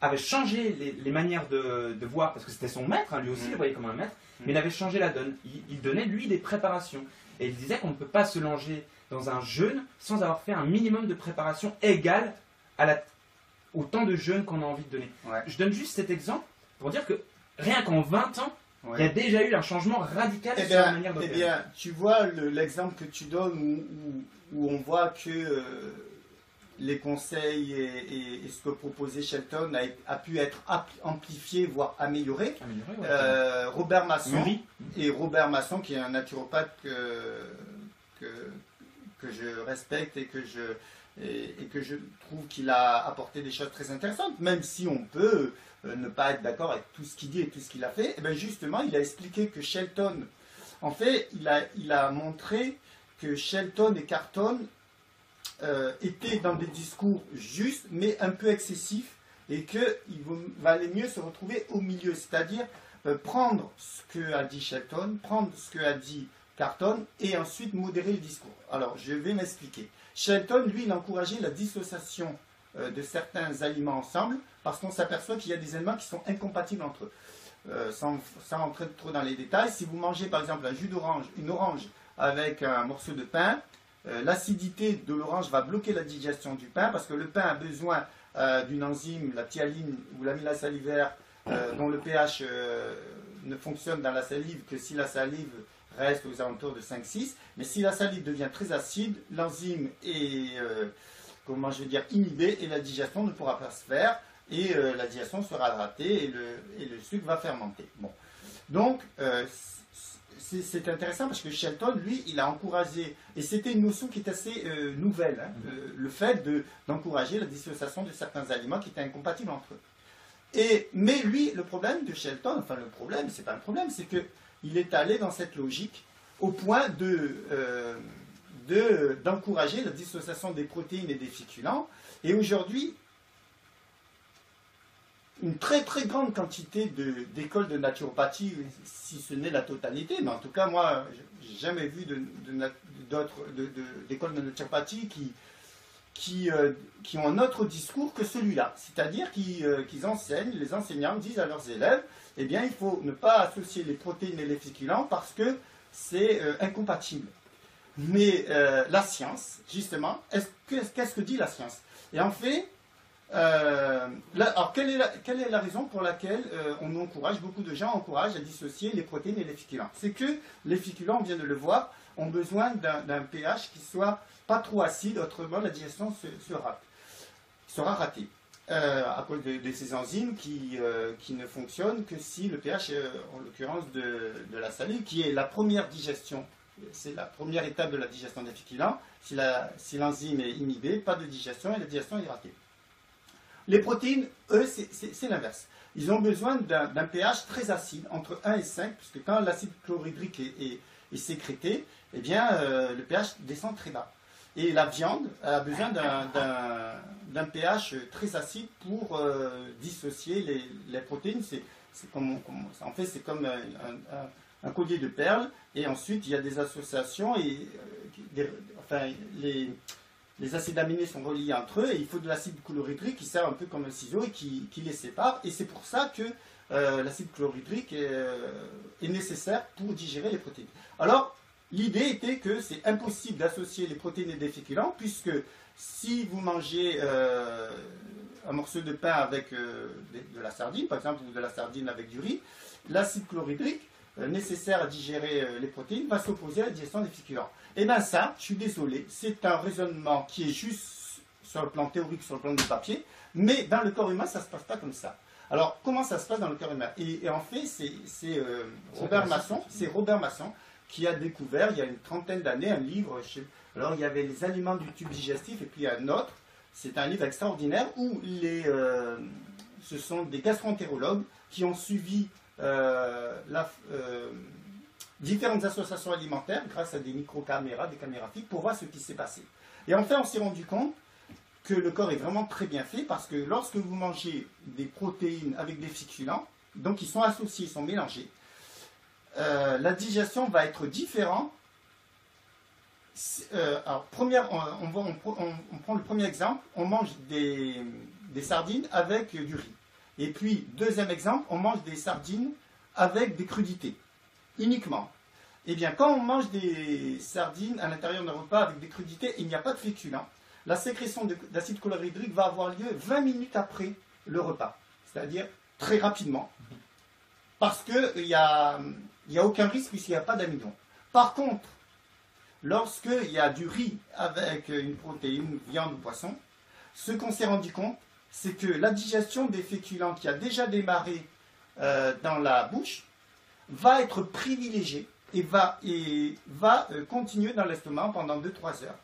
avait changé les manières de voir, parce que c'était son maître, hein, lui aussi, il le voyait comme un maître, mais il avait changé la donne. Il donnait, lui, des préparations. Et il disait qu'on ne peut pas se langer dans un jeûne sans avoir fait un minimum de préparation égale au temps de jeûne qu'on a envie de donner. Ouais. Je donne juste cet exemple pour dire que rien qu'en 20 ans, Ouais. il y a déjà eu un changement radical sur la manière d'opérer. Eh bien, tu vois l'exemple que tu donnes où on voit que les conseils et ce que proposait Shelton a pu être amplifié, voire amélioré. Robert Masson, Robert Masson, qui est un naturopathe que je respecte et que je trouve qu'il a apporté des choses très intéressantes, même si on peut ne pas être d'accord avec tout ce qu'il dit et tout ce qu'il a fait. Et bien justement, il a expliqué que Shelton, en fait, il a montré que Shelton et Carton étaient dans des discours justes, mais un peu excessifs, et qu'il valait mieux se retrouver au milieu, c'est-à-dire prendre ce que a dit Shelton, prendre ce que a dit Carton, et ensuite modérer le discours. Alors, je vais m'expliquer. Shelton, lui, il encourageait la dissociation de certains aliments ensemble, parce qu'on s'aperçoit qu'il y a des aliments qui sont incompatibles entre eux. Sans rentrer trop dans les détails, si vous mangez par exemple un jus d'orange, une orange avec un morceau de pain, l'acidité de l'orange va bloquer la digestion du pain, parce que le pain a besoin d'une enzyme, la thyaline ou l'amylase salivaire, dont le pH ne fonctionne dans la salive que si la salive reste aux alentours de 5-6, mais si la salive devient très acide, l'enzyme est inhibée et la digestion ne pourra pas se faire et la digestion sera ratée et le sucre va fermenter. Bon. Donc, c'est intéressant parce que Shelton, lui, il a encouragé, et c'était une notion qui est assez nouvelle, hein, le fait d'encourager la dissociation de certains aliments qui étaient incompatibles entre eux. Mais lui, le problème de Shelton, enfin le problème, c'est pas un problème, c'est qu'il est allé dans cette logique au point d'encourager la dissociation des protéines et des féculents. Et aujourd'hui, une très très grande quantité d'écoles de naturopathie, si ce n'est la totalité, mais en tout cas moi, j'ai jamais vu d'écoles de naturopathie qui ont un autre discours que celui-là. C'est-à-dire qu'ils enseignent, les enseignants disent à leurs élèves, eh bien il faut ne pas associer les protéines et les féculents parce que c'est incompatible. Mais la science, justement, qu'est-ce que dit la science? Et en fait, alors quelle est la raison pour laquelle beaucoup de gens encouragent à dissocier les protéines et les féculents? C'est que les féculents, on vient de le voir, ont besoin d'un pH qui soit pas trop acide, autrement la digestion sera ratée. À cause de ces enzymes qui ne fonctionnent que si le pH, en l'occurrence de la salive, qui est la première digestion, c'est la première étape de la digestion des féculents, si l'enzyme est inhibée, pas de digestion et la digestion est ratée. Les protéines, eux, c'est l'inverse. Ils ont besoin d'un pH très acide, entre 1 et 5, puisque quand l'acide chlorhydrique est sécrété, eh bien, le pH descend très bas. Et la viande a besoin d'un pH très acide pour dissocier les protéines. En fait, c'est comme un collier de perles. Et ensuite, il y a des associations. Les acides aminés sont reliés entre eux. Et il faut de l'acide chlorhydrique qui sert un peu comme un ciseau et qui les sépare. Et c'est pour ça que l'acide chlorhydrique est nécessaire pour digérer les protéines. Alors, l'idée était que c'est impossible d'associer les protéines et les féculents puisque Si vous mangez un morceau de pain avec de la sardine, par exemple, ou de la sardine avec du riz, l'acide chlorhydrique nécessaire à digérer les protéines va s'opposer à la digestion des féculents. Et bien ça, je suis désolé, c'est un raisonnement qui est juste sur le plan théorique, sur le plan du papier, mais dans le corps humain, ça ne se passe pas comme ça. Alors, comment ça se passe dans le corps humain? Et en fait, c'est Robert Masson qui a découvert, il y a une trentaine d'années, un livre. Alors, il y avait les aliments du tube digestif, et puis un autre. C'est un livre extraordinaire où ce sont des gastro-entérologues qui ont suivi différentes associations alimentaires grâce à des micro-caméras, des caméras fixes, pour voir ce qui s'est passé. Et en fait, on s'est rendu compte que le corps est vraiment très bien fait parce que lorsque vous mangez des protéines avec des féculents, donc ils sont associés, ils sont mélangés, la digestion va être différente. Alors, on prend le premier exemple, on mange des sardines avec du riz. Et puis, deuxième exemple, on mange des sardines avec des crudités, uniquement. Eh bien, quand on mange des sardines à l'intérieur d'un repas avec des crudités, il n'y a pas de féculents. La sécrétion d'acide chlorhydrique va avoir lieu 20 minutes après le repas, c'est-à-dire très rapidement, parce qu'il n'y a aucun risque puisqu'il n'y a pas d'amidon. Par contre, lorsqu'il y a du riz avec une protéine, viande ou poisson, ce qu'on s'est rendu compte, c'est que la digestion des féculents qui a déjà démarré dans la bouche va être privilégiée et va continuer dans l'estomac pendant 2-3 heures.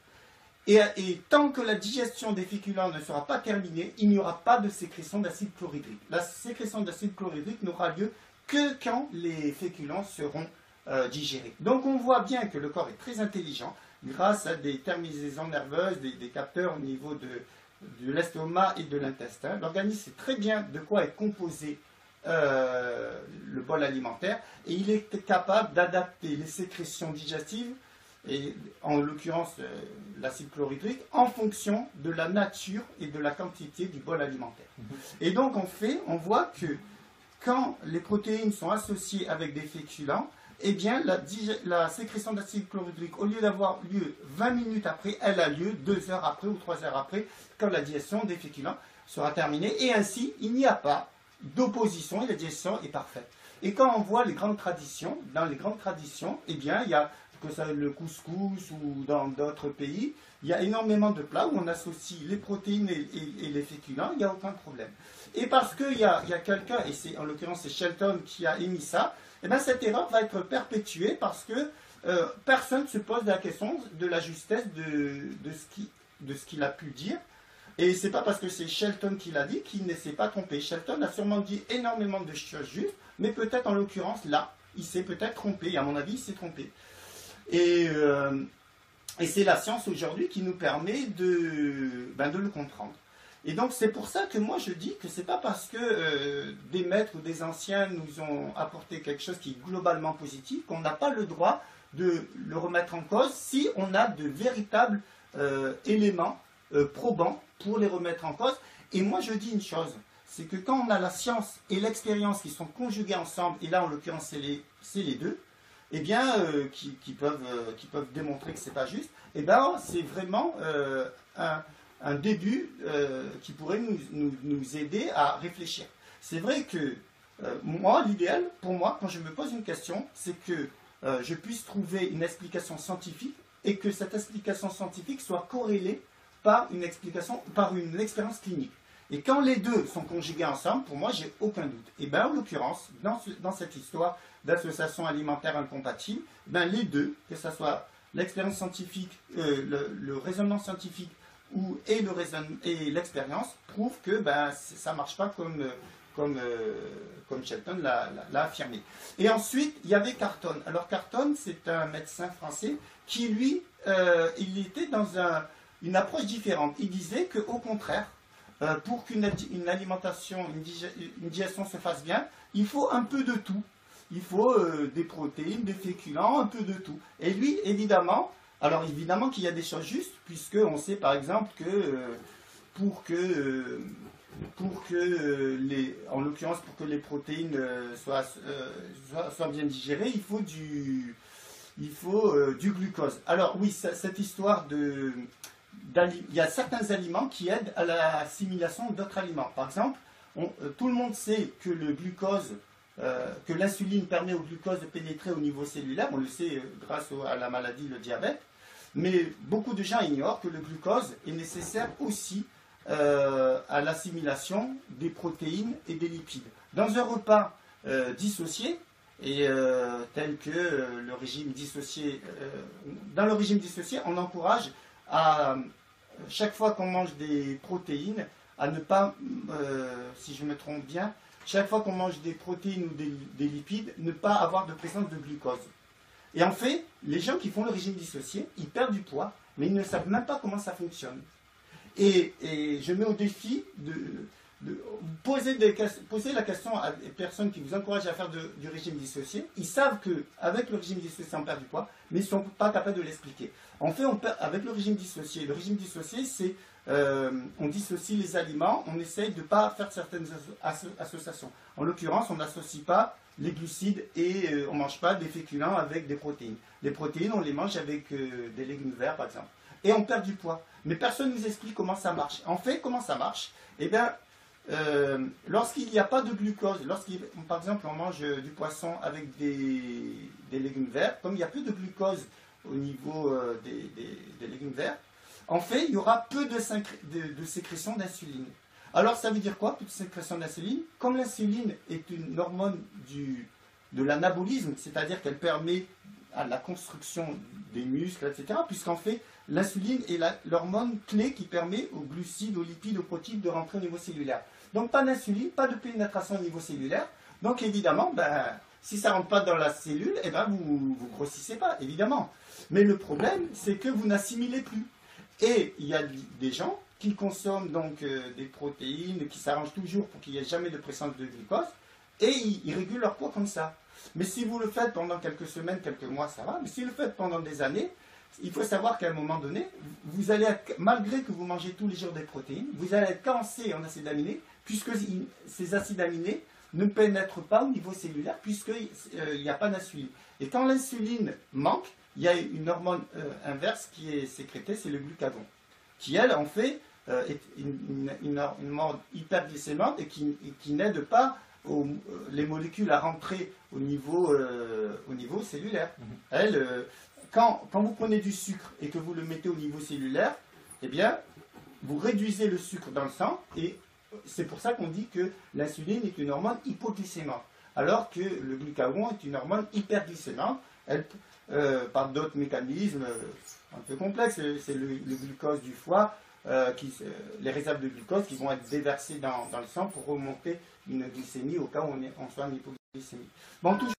Et tant que la digestion des féculents ne sera pas terminée, il n'y aura pas de sécrétion d'acide chlorhydrique. La sécrétion d'acide chlorhydrique n'aura lieu que quand les féculents seront digérés. Donc on voit bien que le corps est très intelligent grâce à des terminaisons nerveuses, des capteurs au niveau de l'estomac et de l'intestin. L'organisme sait très bien de quoi est composé le bol alimentaire et il est capable d'adapter les sécrétions digestives, et en l'occurrence l'acide chlorhydrique, en fonction de la nature et de la quantité du bol alimentaire. Et donc on voit que quand les protéines sont associées avec des féculents, eh bien la sécrétion d'acide chlorhydrique, au lieu d'avoir lieu 20 minutes après, elle a lieu 2 heures après ou 3 heures après, quand la digestion des féculents sera terminée. Et ainsi, il n'y a pas d'opposition et la digestion est parfaite. Et quand on voit les grandes traditions, dans les grandes traditions, eh bien, il y a, que ça le couscous ou dans d'autres pays, il y a énormément de plats où on associe les protéines et les féculents, il n'y a aucun problème. Et parce qu'il y a quelqu'un, et en l'occurrence c'est Shelton qui a émis ça, eh bien cette erreur va être perpétuée parce que personne ne se pose la question de la justesse de ce qu'il a pu dire. Et c'est pas parce que c'est Shelton qui l'a dit qu'il ne s'est pas trompé. Shelton a sûrement dit énormément de choses justes, mais peut-être en l'occurrence là, il s'est peut-être trompé. Et à mon avis, il s'est trompé. Et c'est la science aujourd'hui qui nous permet de le comprendre. Et donc c'est pour ça que moi je dis que c'est pas parce que des maîtres ou des anciens nous ont apporté quelque chose qui est globalement positif qu'on n'a pas le droit de le remettre en cause si on a de véritables éléments probants pour les remettre en cause. Et moi je dis une chose, c'est que quand on a la science et l'expérience qui sont conjuguées ensemble, et là en l'occurrence c'est les deux, eh bien, qui peuvent démontrer que c'est pas juste, eh bien c'est vraiment un début qui pourrait nous aider à réfléchir. C'est vrai que moi, l'idéal pour moi, quand je me pose une question, c'est que je puisse trouver une explication scientifique et que cette explication scientifique soit corrélée par une expérience clinique. Et quand les deux sont conjugués ensemble, pour moi, j'ai aucun doute. Et bien, en l'occurrence, dans cette histoire d'association alimentaire incompatible, ben, les deux, que ce soit l'expérience scientifique, le raisonnement scientifique et l'expérience, prouvent que ben, ça ne marche pas comme Shelton l'a affirmé. Et ensuite, il y avait Carton. Alors Carton, c'est un médecin français qui, lui, il était dans une approche différente. Il disait qu'au contraire, pour qu'une alimentation, une digestion se fasse bien, il faut un peu de tout. Il faut des protéines, des féculents, un peu de tout. Et lui, évidemment qu'il y a des choses justes, puisqu'on sait par exemple que pour que les protéines soient bien digérées, il faut du glucose. Alors oui, cette histoire il y a certains aliments qui aident à l'assimilation d'autres aliments. Par exemple, tout le monde sait que le glucose, que l'insuline permet au glucose de pénétrer au niveau cellulaire. On le sait grâce à la maladie, le diabète. Mais beaucoup de gens ignorent que le glucose est nécessaire aussi à l'assimilation des protéines et des lipides. Dans un repas dissocié, et tel que le régime dissocié, dans le régime dissocié, on encourage à chaque fois qu'on mange des protéines, à ne pas, si je me trompe bien, chaque fois qu'on mange des protéines ou des lipides, ne pas avoir de présence de glucose. Et en fait, les gens qui font le régime dissocié, ils perdent du poids, mais ils ne savent même pas comment ça fonctionne. Et je mets au défi de poser la question à des personnes qui vous encouragent à faire du régime dissocié. Ils savent qu'avec le régime dissocié, on perd du poids, mais ils ne sont pas capables de l'expliquer. En fait, avec le régime dissocié, c'est on dissocie les aliments, on essaye de ne pas faire certaines associations. En l'occurrence, on n'associe pas les glucides et on ne mange pas des féculents avec des protéines. Les protéines, on les mange avec des légumes verts, par exemple. Et on perd du poids. Mais personne ne nous explique comment ça marche. En fait, comment ça marche? Eh bien, lorsqu'il n'y a pas de glucose, par exemple on mange du poisson avec des légumes verts, comme il n'y a plus de glucose au niveau des légumes verts, en fait, il y aura peu de sécrétion d'insuline. Alors, ça veut dire quoi, peu de sécrétion d'insuline? Comme l'insuline est une hormone de l'anabolisme, c'est-à-dire qu'elle permet à la construction des muscles, etc., puisqu'en fait, l'insuline est l'hormone clé qui permet aux glucides, aux lipides, aux protéines de rentrer au niveau cellulaire. Donc, pas d'insuline, pas de pénétration au niveau cellulaire. Donc, évidemment, si ça ne rentre pas dans la cellule, eh ben, vous ne grossissez pas, évidemment. Mais le problème, c'est que vous n'assimilez plus. Et il y a des gens qui consomment donc des protéines, qui s'arrangent toujours pour qu'il n'y ait jamais de présence de glucose, et ils régulent leur poids comme ça. Mais si vous le faites pendant quelques semaines, quelques mois, ça va. Mais si vous le faites pendant des années, il faut savoir qu'à un moment donné, vous allez, malgré que vous mangez tous les jours des protéines, vous allez être carencé en acides aminés, puisque ces acides aminés ne pénètrent pas au niveau cellulaire, puisqu'il n'y a pas d'insuline. Et quand l'insuline manque, il y a une hormone inverse qui est sécrétée, c'est le glucagon, qui, elle, en fait, est une hormone hyperglycémique et qui n'aide pas les molécules à rentrer au niveau cellulaire. Elle, quand vous prenez du sucre et que vous le mettez au niveau cellulaire, eh bien, vous réduisez le sucre dans le sang, et c'est pour ça qu'on dit que l'insuline est une hormone hypoglycémique, alors que le glucagon est une hormone hyperglycémique. Elle, par d'autres mécanismes un peu complexes, c'est le glucose du foie, les réserves de glucose qui vont être déversées dans le sang pour remonter une glycémie au cas où on soit en hypoglycémie. Bon, toujours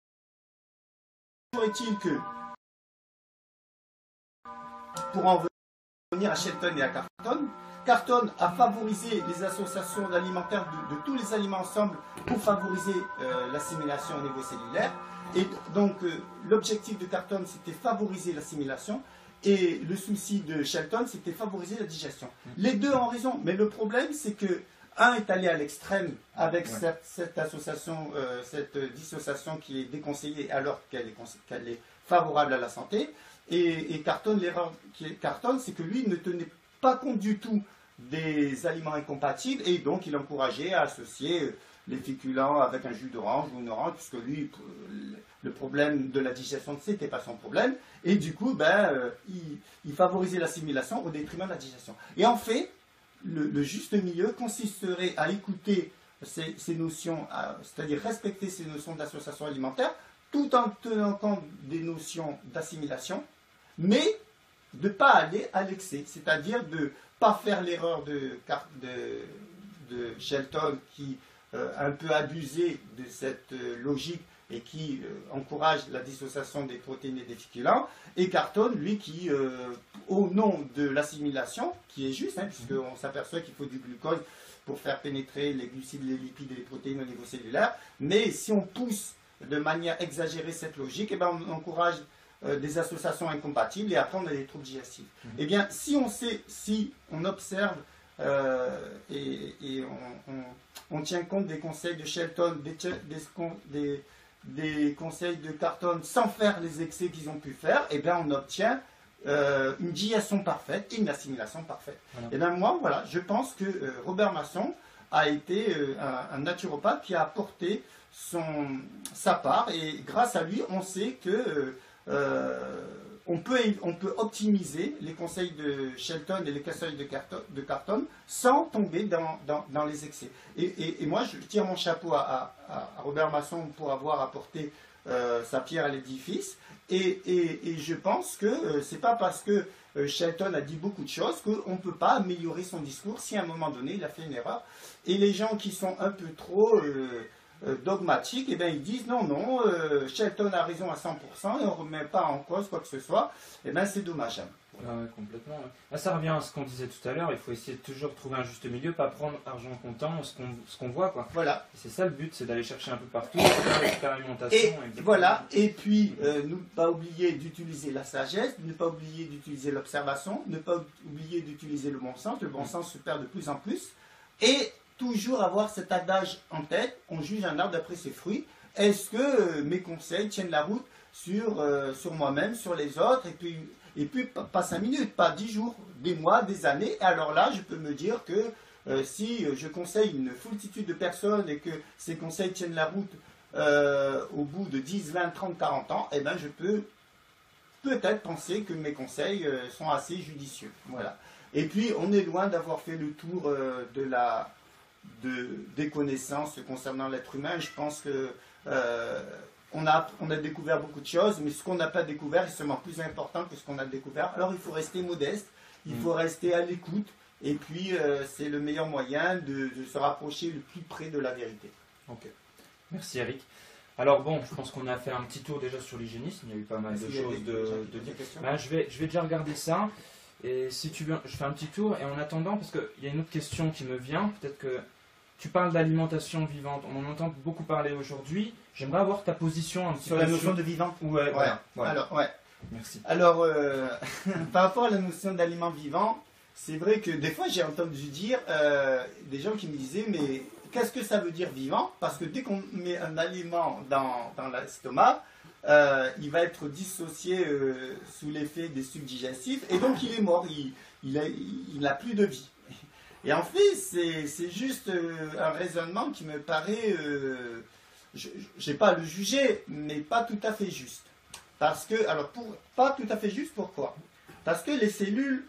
est-il que, pour en revenir à Shelton et à Carton, Carton a favorisé les associations alimentaires de tous les aliments ensemble pour favoriser l'assimilation au niveau cellulaire. Et donc, l'objectif de Carton, c'était favoriser l'assimilation. Et le souci de Shelton, c'était favoriser la digestion. Les deux ont raison, mais le problème, c'est que un est allé à l'extrême avec cette association, cette dissociation qui est déconseillée alors qu'elle est favorable à la santé. Et Carton, l'erreur qui est Carton, c'est que lui ne tenait pas compte du tout des aliments incompatibles, et donc il encourageait à associer les féculents avec un jus d'orange ou une orange, puisque lui, le problème de la digestion, c'était pas son problème, et du coup, il favorisait l'assimilation au détriment de la digestion. Et en fait, le juste milieu consisterait à écouter ces notions, c'est-à-dire respecter ces notions d'association alimentaire, tout en tenant compte des notions d'assimilation, mais de ne pas aller à l'excès, c'est-à-dire de ne pas faire l'erreur de Shelton qui a un peu abusé de cette logique et qui encourage la dissociation des protéines et des féculents, et Carton, lui, qui, au nom de l'assimilation, qui est juste, puisqu'on s'aperçoit qu'il faut du glucose pour faire pénétrer les glucides, les lipides et les protéines au niveau cellulaire, mais si on pousse de manière exagérée cette logique, eh ben, on encourage des associations incompatibles, et après on a des troubles digestifs. Eh bien, si on observe et on tient compte des conseils de Shelton, des conseils de Carton, sans faire les excès qu'ils ont pu faire, eh bien on obtient une digestion parfaite et une assimilation parfaite. Voilà. Et bien moi, voilà, je pense que Robert Masson a été un naturopathe qui a apporté sa part, et grâce à lui, on sait que on peut optimiser les conseils de Shelton et les conseils de Carton sans tomber dans les excès. Et moi, je tire mon chapeau à Robert Masson pour avoir apporté sa pierre à l'édifice. Et je pense que c'est pas parce que Shelton a dit beaucoup de choses qu'on ne peut pas améliorer son discours si à un moment donné il a fait une erreur. Et les gens qui sont un peu trop dogmatiques, eh bien, ils disent non, Shelton a raison à 100% et on ne remet pas en cause quoi que ce soit. Eh bien, c'est dommageable. Ah ouais, complètement. Ouais. Là, ça revient à ce qu'on disait tout à l'heure, il faut essayer de toujours trouver un juste milieu, pas prendre argent comptant, ce qu'on voit, quoi. Voilà. C'est ça le but, c'est d'aller chercher un peu partout, faire l'expérimentation. Et voilà, et puis ne pas oublier d'utiliser la sagesse, ne pas oublier d'utiliser l'observation, ne pas oublier d'utiliser le bon sens. Le bon sens se perd de plus en plus. Et toujours avoir cet adage en tête, on juge un arbre d'après ses fruits. Est-ce que mes conseils tiennent la route sur moi-même, sur les autres, et puis pas 5 minutes, pas 10 jours, des mois, des années. Alors là, je peux me dire que si je conseille une foultitude de personnes et que ces conseils tiennent la route au bout de 10, 20, 30, 40 ans, eh ben je peux peut-être penser que mes conseils sont assez judicieux. Voilà. Et puis, on est loin d'avoir fait le tour des connaissances concernant l'être humain. Je pense que on a découvert beaucoup de choses, mais ce qu'on n'a pas découvert est seulement plus important que ce qu'on a découvert. Alors il faut rester modeste, il faut rester à l'écoute, et puis c'est le meilleur moyen de se rapprocher le plus près de la vérité. Ok, merci Eric. Alors bon, je pense qu'on a fait un petit tour déjà sur l'hygiénisme, il y a eu pas mal de choses de dire. Ben, je vais déjà regarder ça, et si tu veux, je fais un petit tour, et en attendant, parce qu'il y a une autre question qui me vient, peut-être que tu parles d'alimentation vivante, on en entend beaucoup parler aujourd'hui. J'aimerais avoir ta position un petit sur peu la notion de vivant. Ouais, voilà. Alors, ouais. Merci. Alors, par rapport à la notion d'aliment vivant, c'est vrai que des fois j'ai entendu dire des gens qui me disaient mais qu'est-ce que ça veut dire vivant? Parce que dès qu'on met un aliment dans l'estomac, il va être dissocié sous l'effet des sucs digestifs et donc il est mort, il n'a plus de vie. Et en fait, c'est juste un raisonnement qui me paraît, je n'ai pas à le juger, mais pas tout à fait juste. Parce que, pas tout à fait juste, pourquoi? Parce que les cellules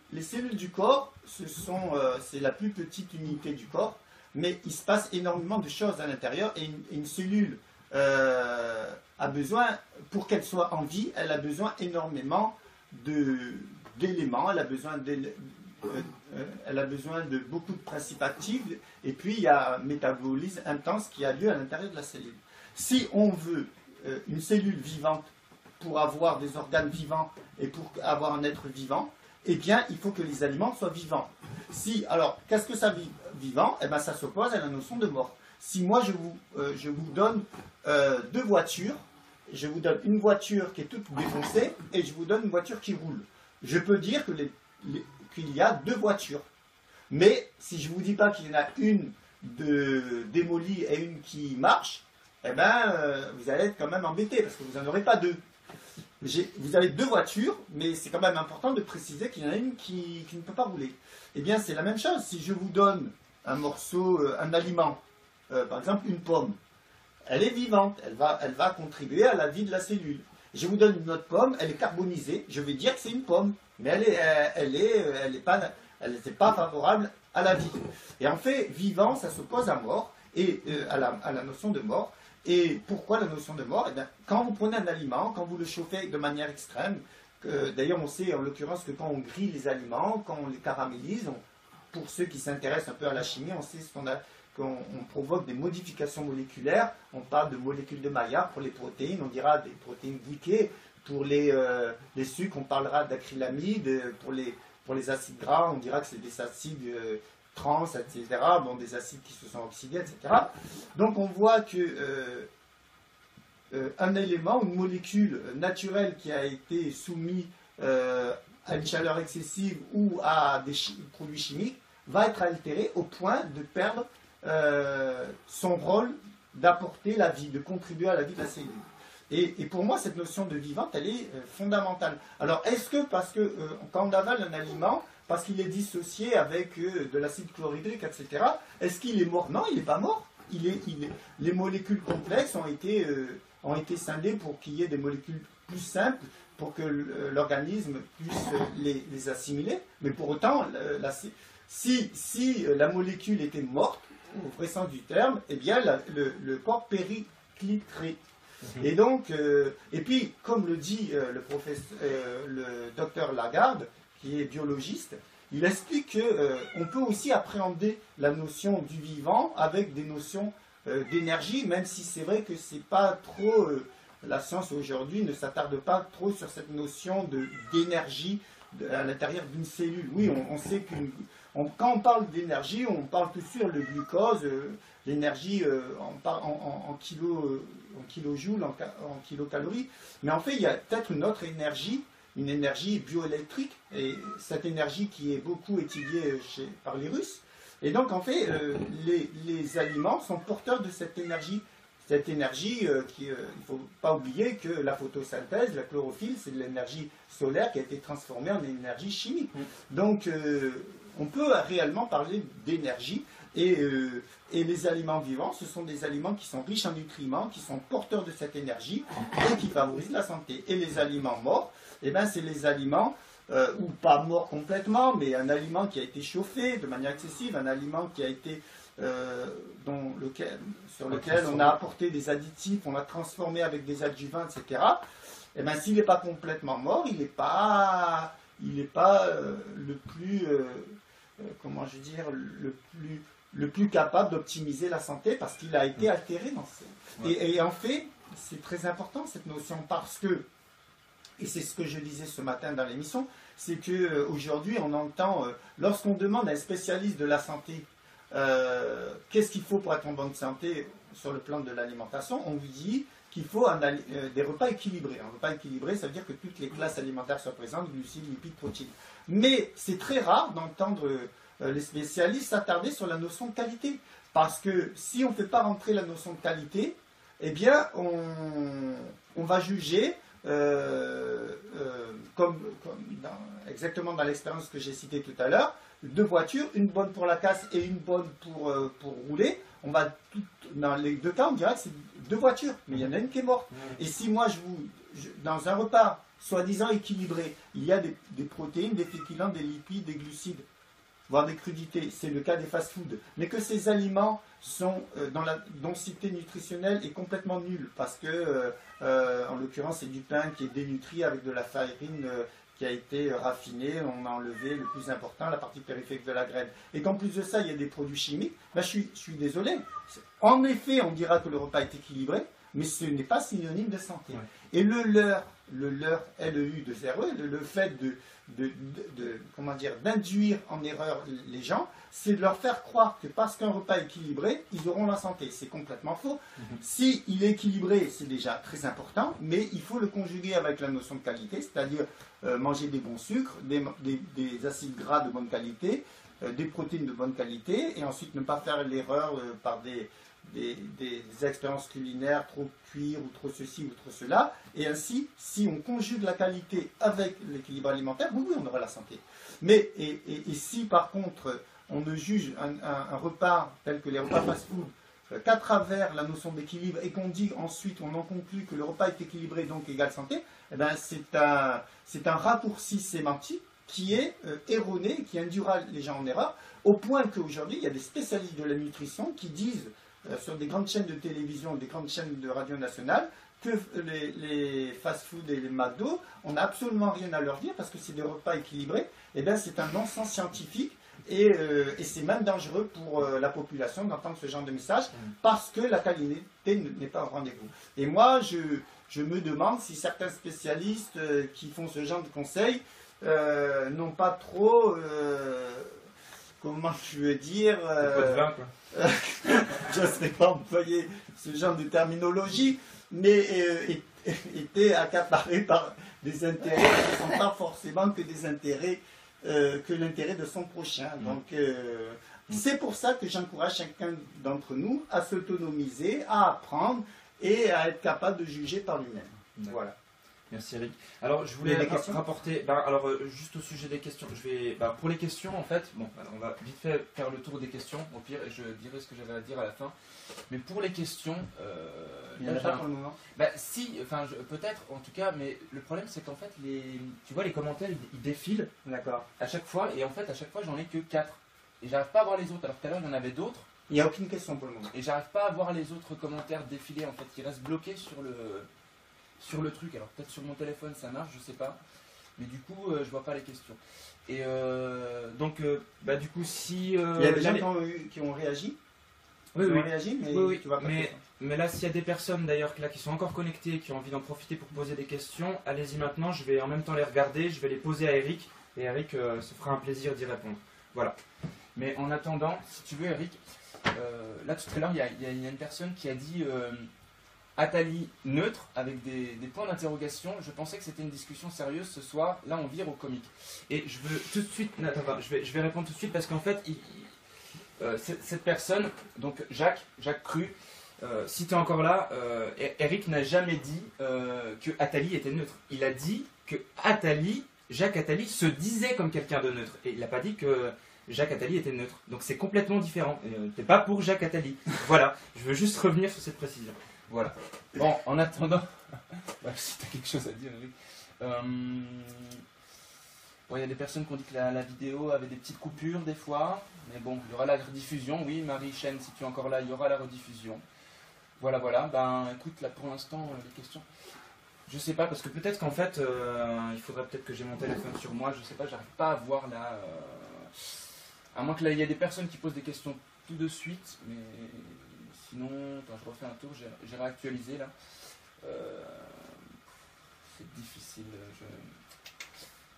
du corps, c'est la plus petite unité du corps, mais il se passe énormément de choses à l'intérieur, et une cellule a besoin, pour qu'elle soit en vie, elle a besoin énormément d'éléments, elle a besoin de beaucoup de principes actifs, et puis il y a un métabolisme intense qui a lieu à l'intérieur de la cellule. Si on veut une cellule vivante pour avoir des organes vivants et pour avoir un être vivant, eh bien il faut que les aliments soient vivants. Alors, qu'est-ce que ça vivant? Eh bien ça s'oppose à la notion de mort. Si moi je vous donne 2 voitures, je vous donne une voiture qui est toute défoncée et je vous donne une voiture qui roule, je peux dire que qu'il y a 2 voitures. Mais si je ne vous dis pas qu'il y en a une démolie et une qui marche, eh ben, vous allez être quand même embêté parce que vous n'en aurez pas 2. Vous avez 2 voitures, mais c'est quand même important de préciser qu'il y en a une qui ne peut pas rouler. Eh bien, c'est la même chose. Si je vous donne un morceau, un aliment, par exemple une pomme, elle est vivante, elle va contribuer à la vie de la cellule. Je vous donne une autre pomme, elle est carbonisée, je vais dire que c'est une pomme, mais elle n'est pas favorable à la vie. Et en fait, vivant, ça s'oppose à mort, et à la notion de mort. Et pourquoi la notion de mort? Eh bien, quand vous prenez un aliment, quand vous le chauffez de manière extrême, d'ailleurs on sait en l'occurrence que quand on grille les aliments, quand on les caramélise, pour ceux qui s'intéressent un peu à la chimie, on sait qu'on provoque des modifications moléculaires. On parle de molécules de Maillard pour les protéines, on dira des protéines glyquées. Pour les sucres, on parlera d'acrylamide. Pour les acides gras, on dira que c'est des acides trans, etc. Bon, des acides qui se sont oxydés, etc. Donc on voit que un élément, une molécule naturelle qui a été soumise à une chaleur excessive ou à des produits chimiques va être altérée au point de perdre son rôle d'apporter la vie, de contribuer à la vie de la cellule. Et pour moi, cette notion de vivante, elle est fondamentale. Alors, est-ce que, parce que quand on avale un aliment, parce qu'il est dissocié avec de l'acide chlorhydrique, etc., est-ce qu'il est mort? Non, il n'est pas mort. Les molécules complexes ont été scindées pour qu'il y ait des molécules plus simples, pour que l'organisme puisse les assimiler. Mais pour autant, si la molécule était morte, au vrai sens du terme, eh bien le corps péricliterait. Et donc, et puis, comme le dit le docteur Lagarde, qui est biologiste, il explique qu'on peut aussi appréhender la notion du vivant avec des notions d'énergie, même si c'est vrai que c'est pas trop, la science aujourd'hui ne s'attarde pas trop sur cette notion d'énergie à l'intérieur d'une cellule. Oui, on sait quand on parle d'énergie, on parle tout de suite le glucose, l'énergie en kilojoules, en kilocalories, mais en fait il y a peut-être une autre énergie, une énergie bioélectrique, et cette énergie qui est beaucoup étudiée par les Russes. Et donc en fait les aliments sont porteurs de cette énergie. Cette énergie, il ne faut pas oublier que la photosynthèse, la chlorophylle, c'est de l'énergie solaire qui a été transformée en énergie chimique. Donc on peut réellement parler d'énergie. Et les aliments vivants, ce sont des aliments qui sont riches en nutriments, qui sont porteurs de cette énergie et qui favorisent la santé. Et les aliments morts, eh ben, c'est les aliments, ou pas morts complètement, mais un aliment qui a été chauffé de manière excessive, un aliment qui a été, sur lequel on a apporté des additifs, on l'a transformé avec des adjuvants, etc. Eh ben, s'il n'est pas complètement mort, il n'est pas le plus, comment je veux dire, le plus capable d'optimiser la santé parce qu'il a été altéré dans ce... Et en fait, c'est très important cette notion parce que, et c'est ce que je disais ce matin dans l'émission, c'est qu'aujourd'hui on entend, lorsqu'on demande à un spécialiste de la santé qu'est-ce qu'il faut pour être en bonne santé sur le plan de l'alimentation, on lui dit qu'il faut des repas équilibrés. Un repas équilibré, ça veut dire que toutes les classes alimentaires soient présentes, glucides, lipides, protéines. Mais c'est très rare d'entendre les spécialistes s'attarder sur la notion de qualité. Parce que si on ne fait pas rentrer la notion de qualité, eh bien, on va juger, exactement dans l'expérience que j'ai citée tout à l'heure, deux voitures, une bonne pour la casse et une bonne pour rouler. Dans les deux cas, on dirait que c'est deux voitures, mais il y en a une qui est morte. Et si moi, dans un repas soi-disant équilibré, il y a des protéines, des féculents, des lipides, des glucides, voire des crudités, c'est le cas des fast-foods, mais que ces aliments sont dans la densité nutritionnelle est complètement nulle, parce que, en l'occurrence, c'est du pain qui est dénutri avec de la farine qui a été raffinée, on a enlevé le plus important, la partie périphérique de la graine, et qu'en plus de ça, il y a des produits chimiques, ben, je suis désolé. En effet, on dira que le repas est équilibré, mais ce n'est pas synonyme de santé. Ouais. Et le leurre, le fait d'induire en erreur les gens, c'est de leur faire croire que parce qu'un repas est équilibré, ils auront la santé. C'est complètement faux. S'il est équilibré, c'est déjà très important, mais il faut le conjuguer avec la notion de qualité, c'est-à-dire manger des bons sucres, des acides gras de bonne qualité, des protéines de bonne qualité, et ensuite ne pas faire l'erreur par des expériences culinaires, trop cuire ou trop ceci ou trop cela, et ainsi, si on conjugue la qualité avec l'équilibre alimentaire, oui, on aura la santé. Mais, et si par contre, on ne juge un repas tel que les repas fast-food qu'à travers la notion d'équilibre, et qu'on dit ensuite, on en conclut que le repas est équilibré, donc égale santé, eh ben, c'est un raccourci sémantique qui est erroné, qui induira les gens en erreur, au point qu'aujourd'hui, il y a des spécialistes de la nutrition qui disent sur des grandes chaînes de télévision, des grandes chaînes de radio nationale, que les fast-food et les McDo, on n'a absolument rien à leur dire parce que c'est des repas équilibrés. Eh bien, c'est un non-sens scientifique et c'est même dangereux pour la population d'entendre ce genre de message parce que la qualité n'est pas au rendez-vous. Et moi, je me demande si certains spécialistes qui font ce genre de conseils n'ont pas trop... comment je veux dire... je ne sais pas employer ce genre de terminologie, mais étaient accaparés par des intérêts qui ne sont pas forcément que des intérêts, que l'intérêt de son prochain. Donc, c'est pour ça que j'encourage chacun d'entre nous à s'autonomiser, à apprendre et à être capable de juger par lui-même. Voilà. Merci Eric. Alors je voulais rapporter, juste au sujet des questions, pour les questions en fait, on va vite fait faire le tour des questions, au pire, et je dirai ce que j'avais à dire à la fin. Mais pour les questions, il n'y en a pas pour le moment. Peut-être en tout cas, mais le problème c'est qu'en fait, tu vois les commentaires ils défilent à chaque fois, et en fait à chaque fois j'en ai que 4. Et j'arrive pas à voir les autres, alors tout à l'heure il y en avait d'autres. Il n'y a aucune question pour le moment. Et j'arrive pas à voir les autres commentaires défiler en fait, qui restent bloqués sur le truc. Alors peut-être sur mon téléphone ça marche, je sais pas. Mais du coup, je vois pas les questions. Et du coup, si... il y a des gens qui ont réagi. Oui, oui. Réagi, mais oui. Tu vas pas mais là, s'il y a des personnes d'ailleurs qui sont encore connectées, qui ont envie d'en profiter pour poser des questions, allez-y maintenant, je vais en même temps les regarder, je vais les poser à Eric, et Eric se fera un plaisir d'y répondre. Voilà. Mais en attendant, si tu veux Eric, là tout à l'heure, il y a une personne qui a dit... Atali neutre avec des points d'interrogation. Je pensais que c'était une discussion sérieuse ce soir. Là, on vire au comique. Et je veux tout de suite. Attends, je vais répondre tout de suite parce qu'en fait, cette personne, donc Jacques Cru, si tu es encore là, Eric n'a jamais dit que Atali était neutre. Il a dit que Jacques Attali se disait comme quelqu'un de neutre. Et il n'a pas dit que Jacques Attali était neutre. Donc c'est complètement différent. T'es pas pour Jacques Attali. Voilà. Je veux juste revenir sur cette précision. Voilà. Bon, en attendant, si tu as quelque chose à dire, Eric. Il y a des personnes qui ont dit que la vidéo avait des petites coupures des fois. Mais bon, il y aura la rediffusion. Oui, Marie-Chaîne, si tu es encore là, il y aura la rediffusion. Voilà. Écoute, là pour l'instant, les questions. Je sais pas, parce que peut-être qu'en fait, il faudrait peut-être que j'ai mon téléphone sur moi. Je sais pas, j'arrive pas à voir là. À moins que là, il y ait des personnes qui posent des questions tout de suite. Mais. Sinon, je refais un tour, j'ai réactualisé là. C'est difficile.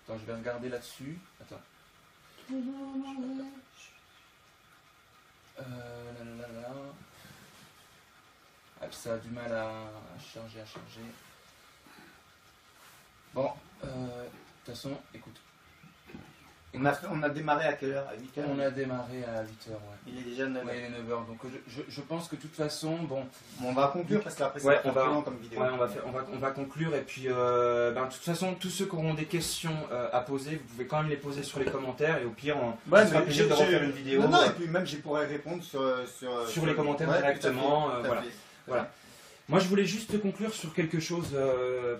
Je vais regarder là-dessus. Attends. Ça a du mal à charger. Bon, de toute façon, écoute. On a démarré à quelle heure? À 8h? On a démarré à 8h, ouais. Il est déjà 9h. Ouais, il est 9h. Donc je pense que de toute façon, on va conclure parce qu'après c'est très long comme vidéo. Ouais, on va conclure et puis de toute façon, tous ceux qui auront des questions à poser, vous pouvez quand même les poser sur les commentaires et au pire, on sera plaisir de refaire une vidéo. Non, et puis même je pourrais répondre sur les commentaires directement. Voilà. Moi, je voulais juste conclure sur quelque chose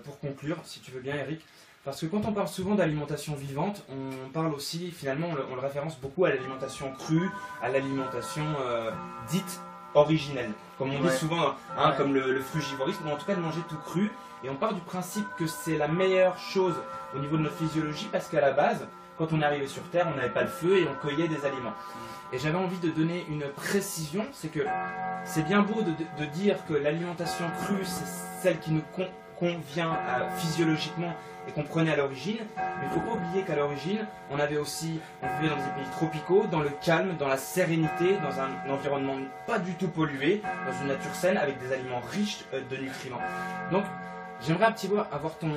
pour conclure, si tu veux bien, Eric. Parce que quand on parle souvent d'alimentation vivante, on parle aussi, finalement, on le référence beaucoup à l'alimentation crue, à l'alimentation dite originelle. Comme on dit souvent, comme le frugivorisme, ou en tout cas de manger tout cru. Et on part du principe que c'est la meilleure chose au niveau de notre physiologie, parce qu'à la base, quand on est arrivé sur Terre, on n'avait pas le feu et on cueillait des aliments. Et j'avais envie de donner une précision, c'est que c'est bien beau de dire que l'alimentation crue, c'est celle qui nous convient physiologiquement et qu'on prenait à l'origine, mais il ne faut pas oublier qu'à l'origine, on vivait dans des pays tropicaux, dans le calme, dans la sérénité, dans un environnement pas du tout pollué, dans une nature saine, avec des aliments riches de nutriments. Donc, j'aimerais un petit peu avoir ton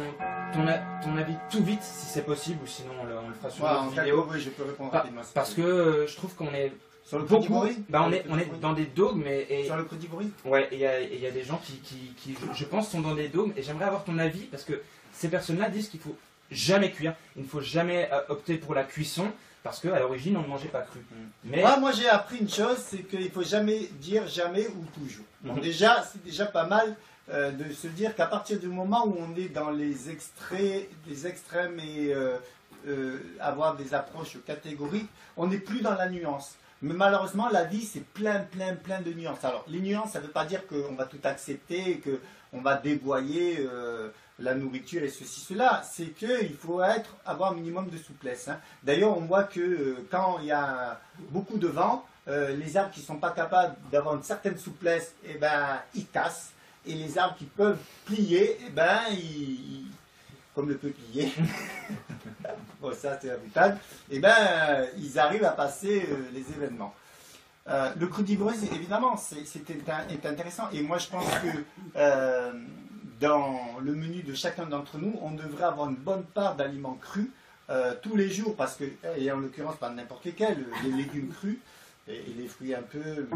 avis tout vite, si c'est possible, ou sinon on le fera sur une vidéo. Oui, je peux répondre rapidement. Parce que je trouve qu'on est... Sur le crudivorisme, on est dans des dogmes. Sur le crudivorisme. Ouais, et il y a des gens qui, je pense, sont dans des dogmes, et j'aimerais avoir ton avis, parce que ces personnes-là disent qu'il ne faut jamais cuire, il ne faut jamais opter pour la cuisson, parce qu'à l'origine, on ne mangeait pas cru. Mais... Moi, j'ai appris une chose, c'est qu'il ne faut jamais dire jamais ou toujours. Donc déjà, c'est déjà pas mal de se dire qu'à partir du moment où on est dans les extrêmes et avoir des approches catégoriques, on n'est plus dans la nuance. Mais malheureusement, la vie, c'est plein de nuances. Alors, les nuances, ça ne veut pas dire qu'on va tout accepter, qu'on va dévoyer la nourriture et ceci, cela. C'est qu'il faut avoir un minimum de souplesse. D'ailleurs, on voit que quand il y a beaucoup de vent, les arbres qui ne sont pas capables d'avoir une certaine souplesse, ils cassent. Et les arbres qui peuvent plier, comme le peuplier, bon ça c'est la boutade, ils arrivent à passer les événements. Le crudivorisme, évidemment, c'est intéressant. Et moi je pense que dans le menu de chacun d'entre nous, on devrait avoir une bonne part d'aliments crus tous les jours, parce que, et en l'occurrence pas n'importe lesquels, les légumes crus et les fruits un peu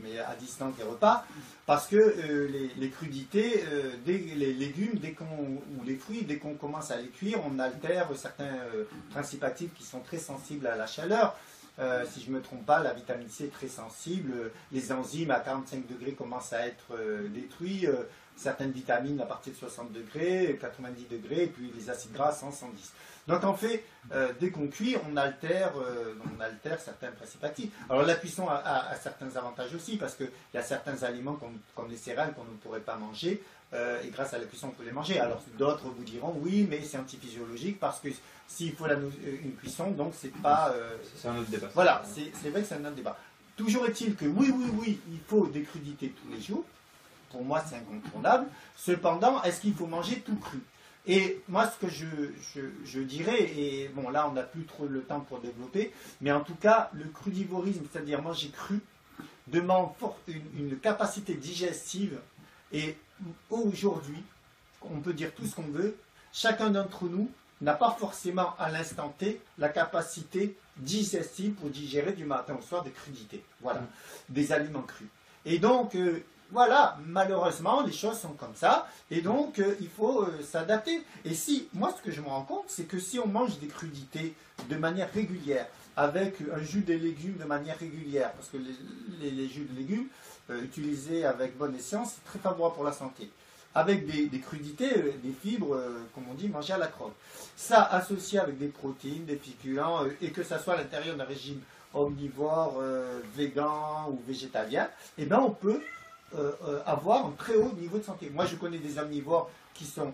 mais à distance des repas, parce que les crudités, les légumes ou les fruits, dès qu'on commence à les cuire, on altère certains principes actifs qui sont très sensibles à la chaleur. Si je ne me trompe pas, la vitamine C est très sensible, les enzymes à 45 degrés commencent à être détruits, certaines vitamines à partir de 60 degrés, 90 degrés, et puis les acides gras 110. Donc en fait, dès qu'on cuit, on altère certains principes actifs. Alors la cuisson a certains avantages aussi, parce qu'il y a certains aliments comme les céréales qu'on ne pourrait pas manger, et grâce à la cuisson on peut les manger. Alors d'autres vous diront oui, mais c'est antiphysiologique, parce que s'il faut une cuisson, donc c'est pas... c'est un autre débat. Voilà, c'est vrai que c'est un autre débat. Toujours est-il que oui, il faut des crudités tous les jours. Pour moi, c'est incontournable. Cependant, est-ce qu'il faut manger tout cru? Et moi, ce que je dirais, et bon, là, on n'a plus trop le temps pour développer, mais en tout cas, le crudivorisme, c'est-à-dire manger cru, demande une capacité digestive. Et aujourd'hui, on peut dire tout ce qu'on veut, chacun d'entre nous n'a pas forcément à l'instant T la capacité digestive pour digérer du matin au soir des crudités. Voilà, des aliments crus. Et donc, voilà, malheureusement, les choses sont comme ça, et donc il faut s'adapter. Et si, moi, ce que je me rends compte, c'est que si on mange des crudités de manière régulière, avec un jus de légumes de manière régulière, parce que les jus de légumes utilisés avec bonne escient, c'est très favorable pour la santé. Avec des crudités, des fibres, comme on dit, manger à la croque. Ça, associé avec des protéines, des féculents, et que ça soit à l'intérieur d'un régime omnivore, végan ou végétalien, eh bien, on peut avoir un très haut niveau de santé. Moi, je connais des omnivores qui ont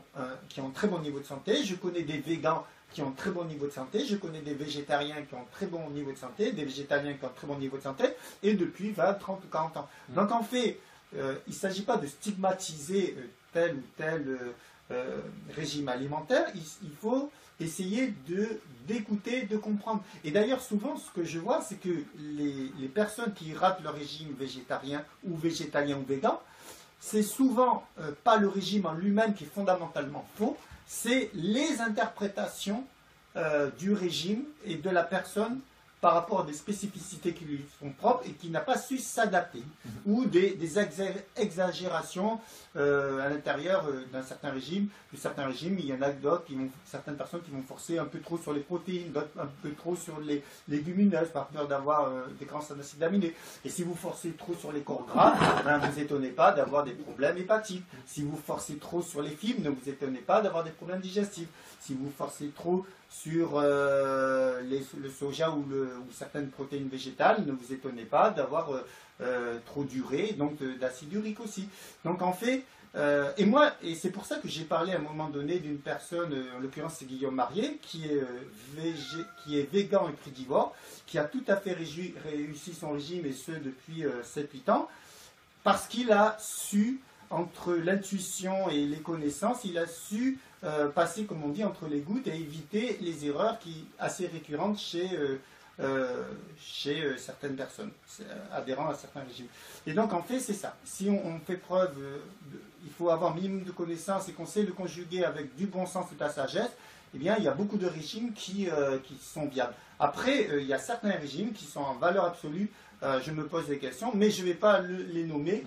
un très bon niveau de santé, je connais des végans qui ont un très bon niveau de santé, je connais des végétariens qui ont un très bon niveau de santé, des végétaliens qui ont un très bon niveau de santé, et depuis 20, 30 ou 40 ans. Donc, en fait, il ne s'agit pas de stigmatiser tel ou tel régime alimentaire, il faut essayer d'écouter, de comprendre. Et d'ailleurs, souvent, ce que je vois, c'est que les personnes qui ratent le régime végétarien ou végétalien ou végan, c'est souvent pas le régime en lui-même qui est fondamentalement faux, c'est les interprétations du régime et de la personne par rapport à des spécificités qui lui sont propres et qui n'a pas su s'adapter, ou des exagérations à l'intérieur d'un certain régime. De certains régimes, il y en a d'autres, certaines personnes qui vont forcer un peu trop sur les protéines, d'autres un peu trop sur les légumineuses, par peur d'avoir des carences en acides aminés. Et si vous forcez trop sur les corps gras, ne vous étonnez pas d'avoir des problèmes hépatiques. Si vous forcez trop sur les fibres, ne vous étonnez pas d'avoir des problèmes digestifs. Si vous forcez trop sur le soja ou certaines protéines végétales, ne vous étonnez pas d'avoir trop d'urée, donc d'acide urique aussi. Donc en fait, et c'est pour ça que j'ai parlé à un moment donné d'une personne, en l'occurrence c'est Guillaume Marié, qui est végan et crudivore, qui a tout à fait réussi son régime, et ce depuis 7-8 ans, parce qu'il a su, entre l'intuition et les connaissances, il a su passer, comme on dit, entre les gouttes et éviter les erreurs assez récurrentes chez certaines personnes adhérant à certains régimes. Et donc, en fait, c'est ça. Si on fait preuve, il faut avoir un minimum de connaissances et qu'on sait le conjuguer avec du bon sens et de la sagesse, eh bien, il y a beaucoup de régimes qui sont viables. Après, il y a certains régimes qui sont en valeur absolue. Je me pose des questions, mais je ne vais pas les nommer,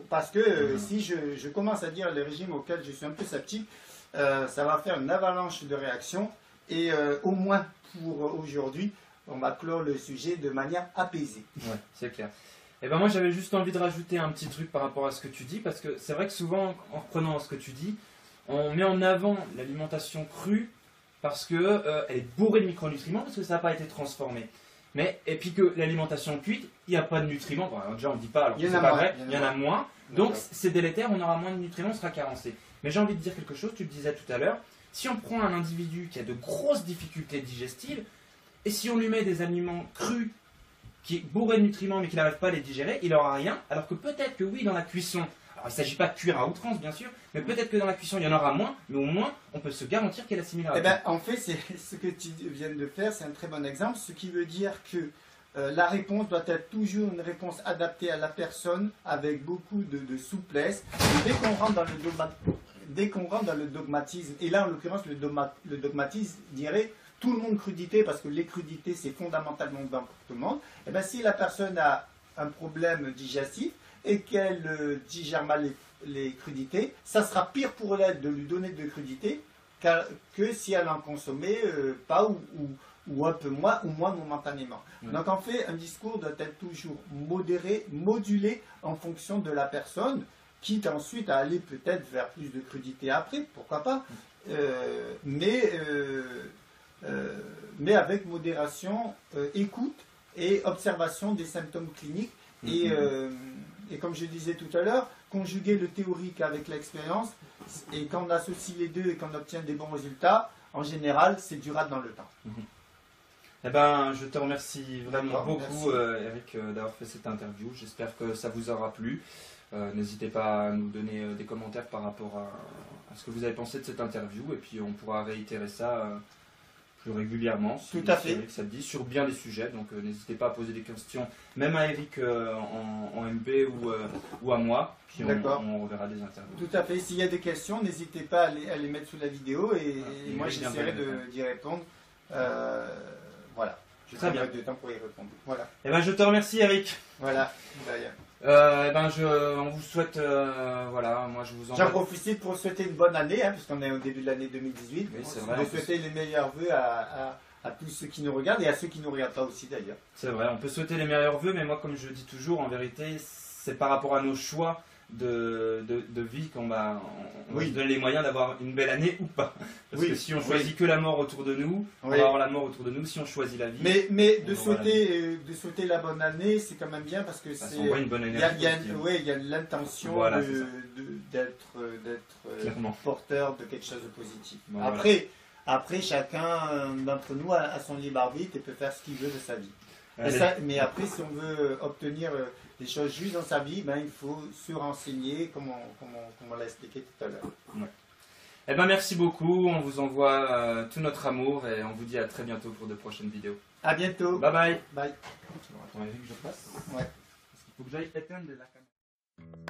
parce que si je commence à dire les régimes auxquels je suis un peu sceptique, ça va faire une avalanche de réactions, et au moins pour aujourd'hui, on va clore le sujet de manière apaisée. Ouais, c'est clair. Et ben moi j'avais juste envie de rajouter un petit truc par rapport à ce que tu dis, parce que c'est vrai que souvent, en reprenant ce que tu dis, on met en avant l'alimentation crue parce qu'elle est bourrée de micronutriments, parce que ça n'a pas été transformé. Et puis que l'alimentation cuite, il n'y a pas de nutriments. Bon, déjà on ne dit pas, alors que c'est pas vrai, il y en a moins. Donc c'est délétère, on aura moins de nutriments, on sera carencé. Mais j'ai envie de dire quelque chose, tu le disais tout à l'heure, si on prend un individu qui a de grosses difficultés digestives, et si on lui met des aliments crus, qui est bourré de nutriments mais qu'il n'arrive pas à les digérer, il n'aura rien, alors que peut-être que oui, dans la cuisson, alors il ne s'agit pas de cuire à outrance bien sûr, mais peut-être que dans la cuisson il y en aura moins, mais au moins on peut se garantir qu'elle assimilera. Eh bien, en fait, ce que tu viens de faire, c'est un très bon exemple, ce qui veut dire que la réponse doit être toujours une réponse adaptée à la personne, avec beaucoup de souplesse. Et dès qu'on rentre dans le dogmatisme, et là en l'occurrence le dogmatisme dirait tout le monde crudité, parce que les crudités c'est fondamentalement bon pour tout le monde, et bien si la personne a un problème digestif et qu'elle digère mal les crudités, ça sera pire pour elle de lui donner de crudités que si elle en consommait pas ou un peu moins, ou moins momentanément. Oui. Donc en fait, un discours doit être toujours modéré, modulé en fonction de la personne, quitte ensuite à aller peut-être vers plus de crudité après, pourquoi pas, mais avec modération, écoute et observation des symptômes cliniques. Et comme je disais tout à l'heure, conjuguer le théorique avec l'expérience, et quand on associe les deux et qu'on obtient des bons résultats, en général, c'est durable dans le temps. Eh ben, je te remercie vraiment beaucoup, merci. Eric, d'avoir fait cette interview. J'espère que ça vous aura plu. N'hésitez pas à nous donner des commentaires par rapport à ce que vous avez pensé de cette interview, et puis on pourra réitérer ça plus régulièrement, si Tout à fait. Eric ça te dit, sur bien des sujets. Donc n'hésitez pas à poser des questions, même à Eric en MP ou à moi, puis on reverra des interviews. Tout à fait. S'il y a des questions, n'hésitez pas à les mettre sous la vidéo, et moi j'essaierai d'y répondre. Voilà. Je Très bien. de temps pour y répondre. Voilà. Eh ben, je te remercie, Eric. Voilà. D'ailleurs. On vous souhaite, voilà, moi je vous J'en envoie. profite pour souhaiter une bonne année, puisqu'on est au début de l'année 2018. Oui, c'est vrai. De souhaiter les meilleurs vœux à tous ceux qui nous regardent et à ceux qui ne nous regardent pas aussi d'ailleurs. C'est vrai, on peut souhaiter les meilleurs vœux, mais moi, comme je dis toujours, en vérité, c'est par rapport à nos choix de vie qu'on va se donner les moyens d'avoir une belle année ou pas. Parce que si on choisit que la mort autour de nous, on va avoir la mort autour de nous. Si on choisit la vie, mais de souhaiter la bonne année, c'est quand même bien, parce que c'est une bonne énergie. Il y a l'intention d'être porteur de quelque chose de positif. Bon, après, chacun d'entre nous a son libre arbitre et peut faire ce qu'il veut de sa vie. Mais après, si on veut obtenir des choses justes dans sa vie, il faut se renseigner, comme on l'a expliqué tout à l'heure. Ouais. Eh ben, merci beaucoup, on vous envoie tout notre amour, et on vous dit à très bientôt pour de prochaines vidéos. À bientôt. Bye bye. Bye. Attends, Eric, je passe. Ouais. Parce qu'il faut que j'aille éteindre la caméra.